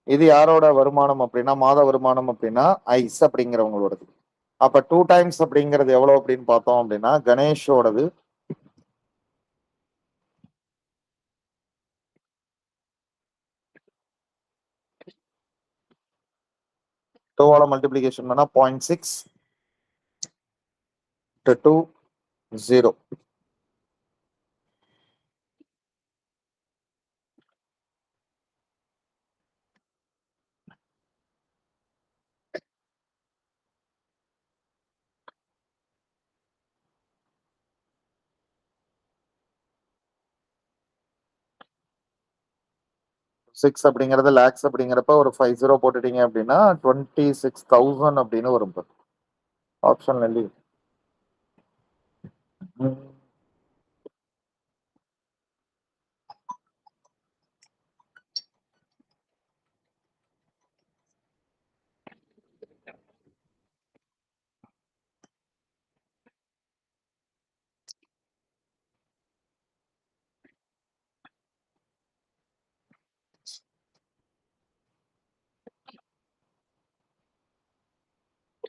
இது யாரோட வருமானம் அப்படின்னா, மாத வருமானம் அப்படின்னா ஐஸ் அப்படிங்கிறவங்களோடது. அப்ப 2 டைம்ஸ் அப்படிங்கிறது எவ்வளவு அப்படின்னு பார்த்தோம் அப்படின்னா, கணேஷோடது 2ஆல மல்டிப்ளிகேஷன் பண்ணா 0.6 to 2 0. சிக்ஸ் அப்படிங்கிறது லேக்ஸ் அப்படிங்கிறப்ப ஒரு 50 போட்டுட்டீங்க அப்படின்னா 26,000 அப்படின்னு வரும். ஆப்ஷன் இல்லை.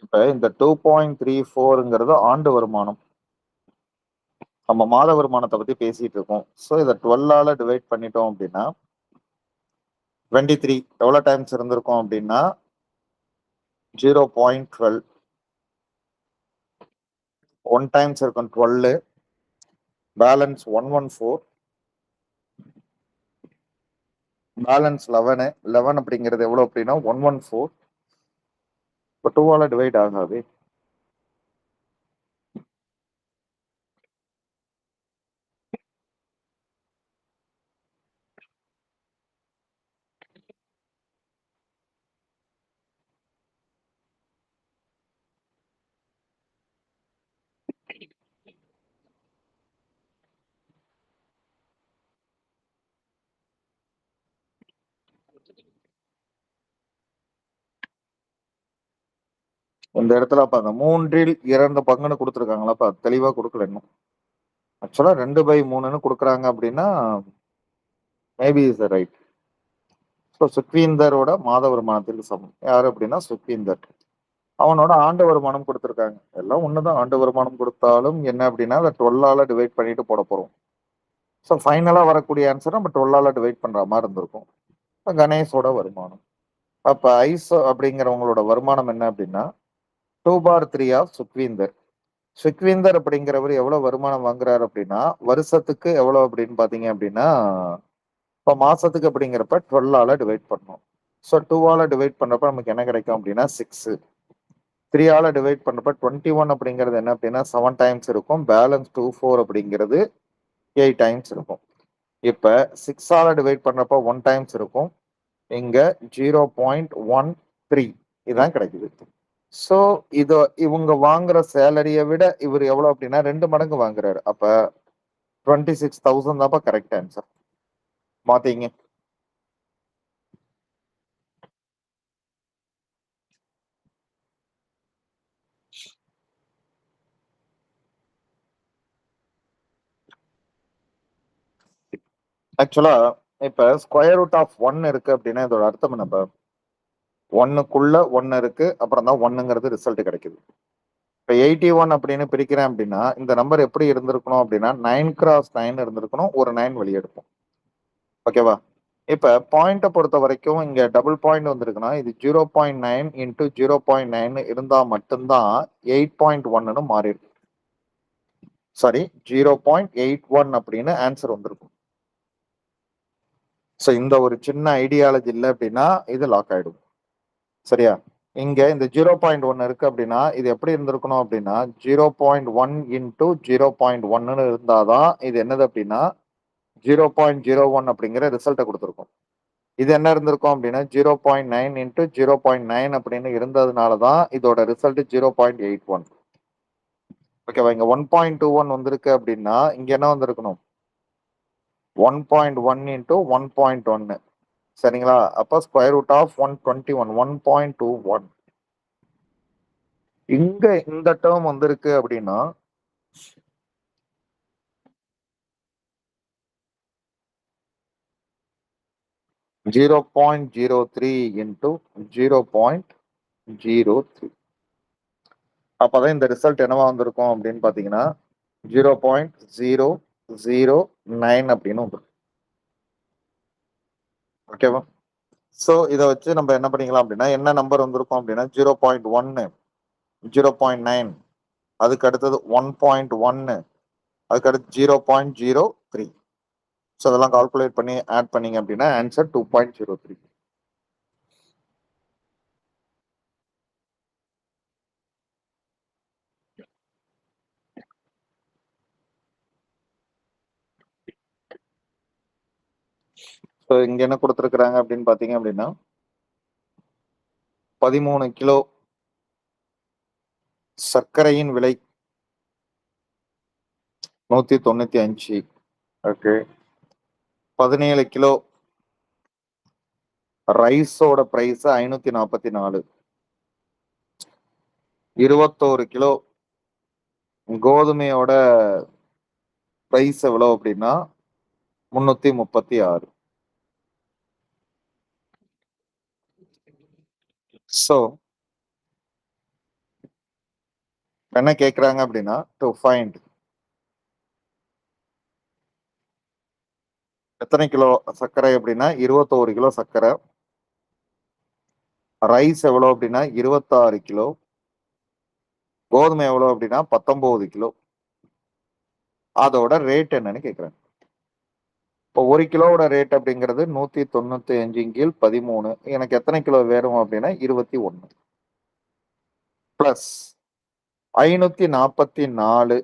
இப்ப இந்த 2.34ங்கிறது ஆண்டு வருமானம். நம்ம மாத வருமானத்தை பத்தி பேசிட்டு இருக்கோம். ஸோ இதை 12ஆல டிவைட் பண்ணிட்டோம் அப்படின்னா 23 எவ்வளவு டைம்ஸ் இருந்திருக்கும் அப்படின்னா 0.12. 1 டைம்ஸ் இருக்கும் 12, பேலன்ஸ் 114, பேலன்ஸ் 11. 11 அப்படிங்கிறது எவ்வளவு அப்படின்னா 114. இப்போ 2ஆல டிவைட் ஆகாது. இந்த இடத்துல அப்ப அந்த 3இல் 2 பங்குன்னு கொடுத்துருக்காங்களா? தெளிவா கொடுக்கல இன்னும். ஆக்சுவலா 2/3ன்னு கொடுக்குறாங்க அப்படின்னா மேபி இஸ் ரைட். ஸோ சுக்வீந்தரோட மாத வருமானத்திற்கு சமம் யாரு அப்படின்னா சுக்வீந்தர். அவனோட ஆண்டு வருமானம் கொடுத்துருக்காங்க. எல்லாம் ஒண்ணுதான். ஆண்டு வருமானம் கொடுத்தாலும் என்ன அப்படின்னா அதை 12ஆல டிவைட் பண்ணிட்டு போட போறோம். ஸோ ஃபைனலா வரக்கூடிய ஆன்சர் நம்ம 12ஆல டிவைட் பண்ற மாதிரி இருந்திருக்கும். கணேஷோட வருமானம். அப்ப ஐஸ் அப்படிங்கிறவங்களோட வருமானம் என்ன அப்படின்னா 2/3 ஆஃப் சுக்வீந்தர். சுக்வீந்தர் அப்படிங்கிறவர் எவ்வளவு வருமானம் வாங்குறாரு அப்படின்னா வருஷத்துக்கு எவ்வளவு அப்படின்னு பாத்தீங்க அப்படின்னா, இப்ப மாசத்துக்கு அப்படிங்கிறப்ப 12ஆல டிவைட் பண்ணணும். ஸோ 2ஆல டிவைட் பண்றப்ப நமக்கு என்ன கிடைக்கும் அப்படின்னா 6. 3ஆல டிவைட் பண்றப்ப 21 அப்படிங்கிறது என்ன அப்படின்னா 7 டைம்ஸ் இருக்கும். பேலன்ஸ் 24 அப்படிங்கிறது 8 டைம்ஸ் இருக்கும். இப்ப 6ஆல டிவைட் பண்றப்ப 1 டைம்ஸ் இருக்கும். இங்க 0.13 இதான் கிடைக்குது. ஸோ இது இவங்க வாங்குற சேலரியை விட இவர் எவ்வளவு அப்படின்னா 2 மடங்கு வாங்குறாரு. அப்ப 26,000 தான்ப்பா கரெக்ட் ஆன்சர். மாத்தீங்க. ஆக்சுவலா இப்ப ஸ்கொயர் ரூட் ஆஃப் 1 இருக்கு அப்படின்னா இதோட அர்த்தம் என்னப்பா? 1க்குள்ள 1 இருக்கு, அப்புறம் தான் 1ங்கிறது ரிசல்ட் கிடைக்குது. இப்ப 81 அப்படின்னு பிரிக்கிறேன் அப்படின்னா இந்த நம்பர் எப்படி இருந்திருக்கணும் அப்படின்னா 9x9 இருந்திருக்கணும். ஒரு 9 வெளியே எடுப்போம். ஓகேவா? இப்ப பாயிண்ட பொறுத்த வரைக்கும் இங்க டபுள் பாயிண்ட் வந்திருக்குன்னா இது 0.9 இன்டூ 0.9 இருந்தா மட்டும்தான் 8.1ன்னு மாறி இருக்கு. சாரி 0.81 அப்படின்னு ஆன்சர் வந்திருக்கும். ஸோ இந்த ஒரு சின்ன ஐடியாலஜி இல்லை அப்படின்னா இது லாக் ஆயிடும். சரியா? இங்க இந்த 0.1 இருக்கு அப்படின்னா இது எப்படி இருந்திருக்கணும் அப்படின்னா 0.1 இன்டூ 0.1 இருந்தாதான் இது என்னது அப்படின்னா 0.01 அப்படிங்கிற ரிசல்ட்டை கொடுத்துருக்கும். இது என்ன இருந்திருக்கும் அப்படின்னா 0.9 இன்டூ 0.9 அப்படின்னு இருந்ததுனால தான் இதோட ரிசல்ட் 0.81. ஓகேவா? இங்க 1.21 வந்திருக்கு அப்படின்னா இங்க என்ன வந்திருக்கணும் 1.1 இன்டூ 1.1. சரிங்களா? அப்ப ஸ்கொயர் ரூட் ஆஃப் 121 1.21. இங்க இந்த டேர்ம் வந்திருக்கு அப்படின்னா 0.03 இன்டூ 0.03. அப்பதான் இந்த ரிசல்ட் என்னவா வந்திருக்கும் அப்படின்னு பாத்தீங்கன்னா 0.009 அப்படின்னு வந்துடும். ஓகேவா? ஸோ இதை வச்சு நம்ம என்ன பண்ணிக்கலாம் அப்படின்னா என்ன நம்பர் வந்திருக்கும் அப்படின்னா 0.1 0.9 அதுக்கு அடுத்தது 1.1 அதுக்கு அடுத்து 0.03. ஸோ அதெல்லாம் கால்குலேட் பண்ணி ஆட் பண்ணீங்க அப்படின்னா ஆன்சர் 2.03. ஸோ இங்க என்ன கொடுத்துருக்குறாங்க அப்படின்னு பாத்தீங்க அப்படின்னா 13 கிலோ சர்க்கரையின் விலை 195. ஓகே. 17 கிலோ ரைஸோட பிரைஸ் 544. 21 கிலோ கோதுமையோட பிரைஸ் எவ்வளவு அப்படின்னா 336. ஸோ என்ன கேட்குறாங்க அப்படின்னா டு ஃபைண்ட் எத்தனை கிலோ சர்க்கரை அப்படின்னா 21 கிலோ சர்க்கரை, ரைஸ் எவ்வளோ அப்படின்னா 26 கிலோ, கோதுமை எவ்வளோ அப்படின்னா 19 கிலோ, அதோட ரேட் என்னன்னு கேட்குறாங்க. இப்போ 1 கிலோவோட ரேட் அப்படிங்கிறது 195 கீழ் 13. எனக்கு எத்தனை கிலோ வேணும் அப்படின்னா 21 பிளஸ் 544.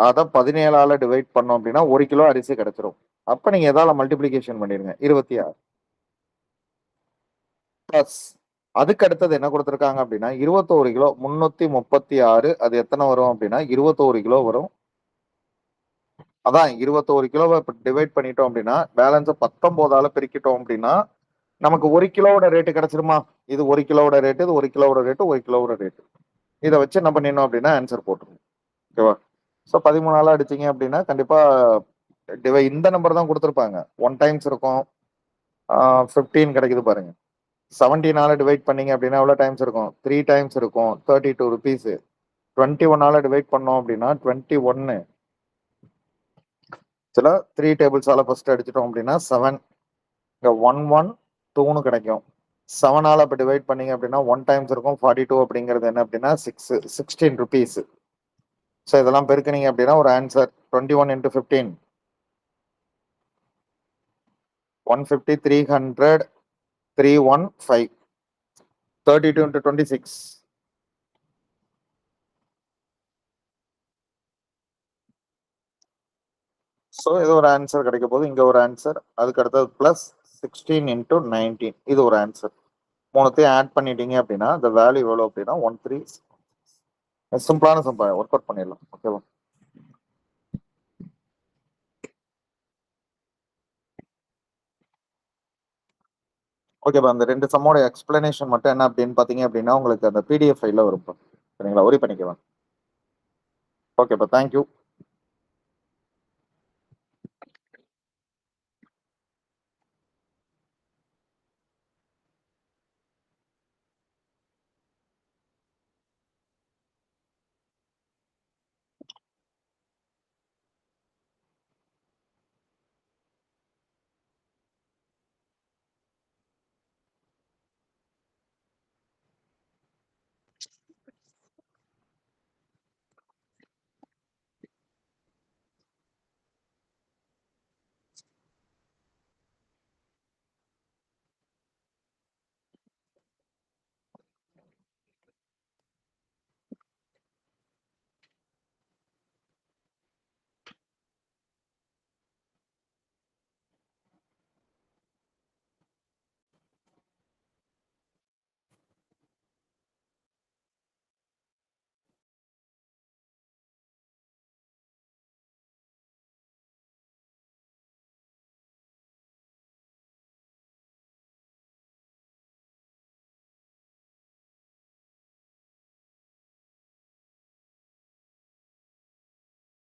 அதை 17ஆல டிவைட் பண்ணோம் அப்படின்னா 1 கிலோ அரிசி கிடைச்சிரும். அப்ப நீங்க எதால மல்டிபிளிகேஷன் பண்ணிருங்க 26 பிளஸ் அதுக்கு அடுத்தது என்ன கொடுத்துருக்காங்க அப்படின்னா 21 கிலோ 336. அது எத்தனை வரும் அப்படின்னா 21 கிலோ வரும். அதான் 21 கிலோவை டிவைட் பண்ணிட்டோம் அப்படின்னா பேலன்ஸை 19ஆல பிரிக்கிட்டோம் அப்படின்னா நமக்கு 1 கிலோவோட ரேட்டு கிடைச்சிருமா? இது 1 கிலோவோட ரேட்டு, இது 1 கிலோவோட ரேட்டு, 1 கிலோவோட ரேட்டு. இதை வச்சு என்ன பண்ணிடணும் அப்படின்னா ஆன்சர் போட்டுருங்க. ஓகேவா? ஸோ 13ஆல அடிச்சிங்க அப்படின்னா கண்டிப்பா இந்த நம்பர் தான் கொடுத்துருப்பாங்க. 1 டைம்ஸ் இருக்கும், 15 கிடைக்குது பாருங்க. 17ஆல டிவைட் பண்ணீங்க அப்படின்னா எவ்வளோ டைம்ஸ் இருக்கும்? 3 டைம்ஸ் இருக்கும், 32 ருபீஸ். 21ஆல டிவைட் பண்ணோம் அப்படின்னா 21. சில 3 டேபிள்ஸால ஃபர்ஸ்ட் அடிச்சிட்டோம் அப்படின்னா 7. இங்க 112 கிடைக்கும். 7ஆல இப்போ டிவைட் பண்ணீங்க அப்படின்னா 1 டைம்ஸ் இருக்கும், 42 அப்படிங்கிறது என்ன அப்படின்னா 16 ருபீஸ். ஸோ இதெல்லாம் பெருக்கினீங்க அப்படின்னா ஒரு ஆன்சர் 21 இன்டூ 15 150 300 315 32 இன்டூ 26 ஸோ இது ஒரு ஆன்சர் கிடைக்க போது. இங்க ஒரு ஆன்சர், அதுக்கு அடுத்தது பிளஸ் 16 இன்டூ 19 இது ஒரு ஆன்சர். மூணுத்தையும் ஆட் பண்ணிட்டீங்க அப்படின்னா இந்த வேல்யூ எவ்வளோ அப்படின்னா 13. சிம்பிளான ஒர்க் அவுட் பண்ணிடலாம். ஓகேவா? ஓகேப்பா. அந்த 2 சம்மோட எக்ஸ்பிளனேஷன் மட்டும் என்ன அப்படின்னு பார்த்தீங்க அப்படின்னா உங்களுக்கு அந்த பிடிஎஃப் ஃபைலில் வரும். சரிங்களா? ஒரி பண்ணிக்கலாம். ஓகேப்பா. தேங்க்யூ.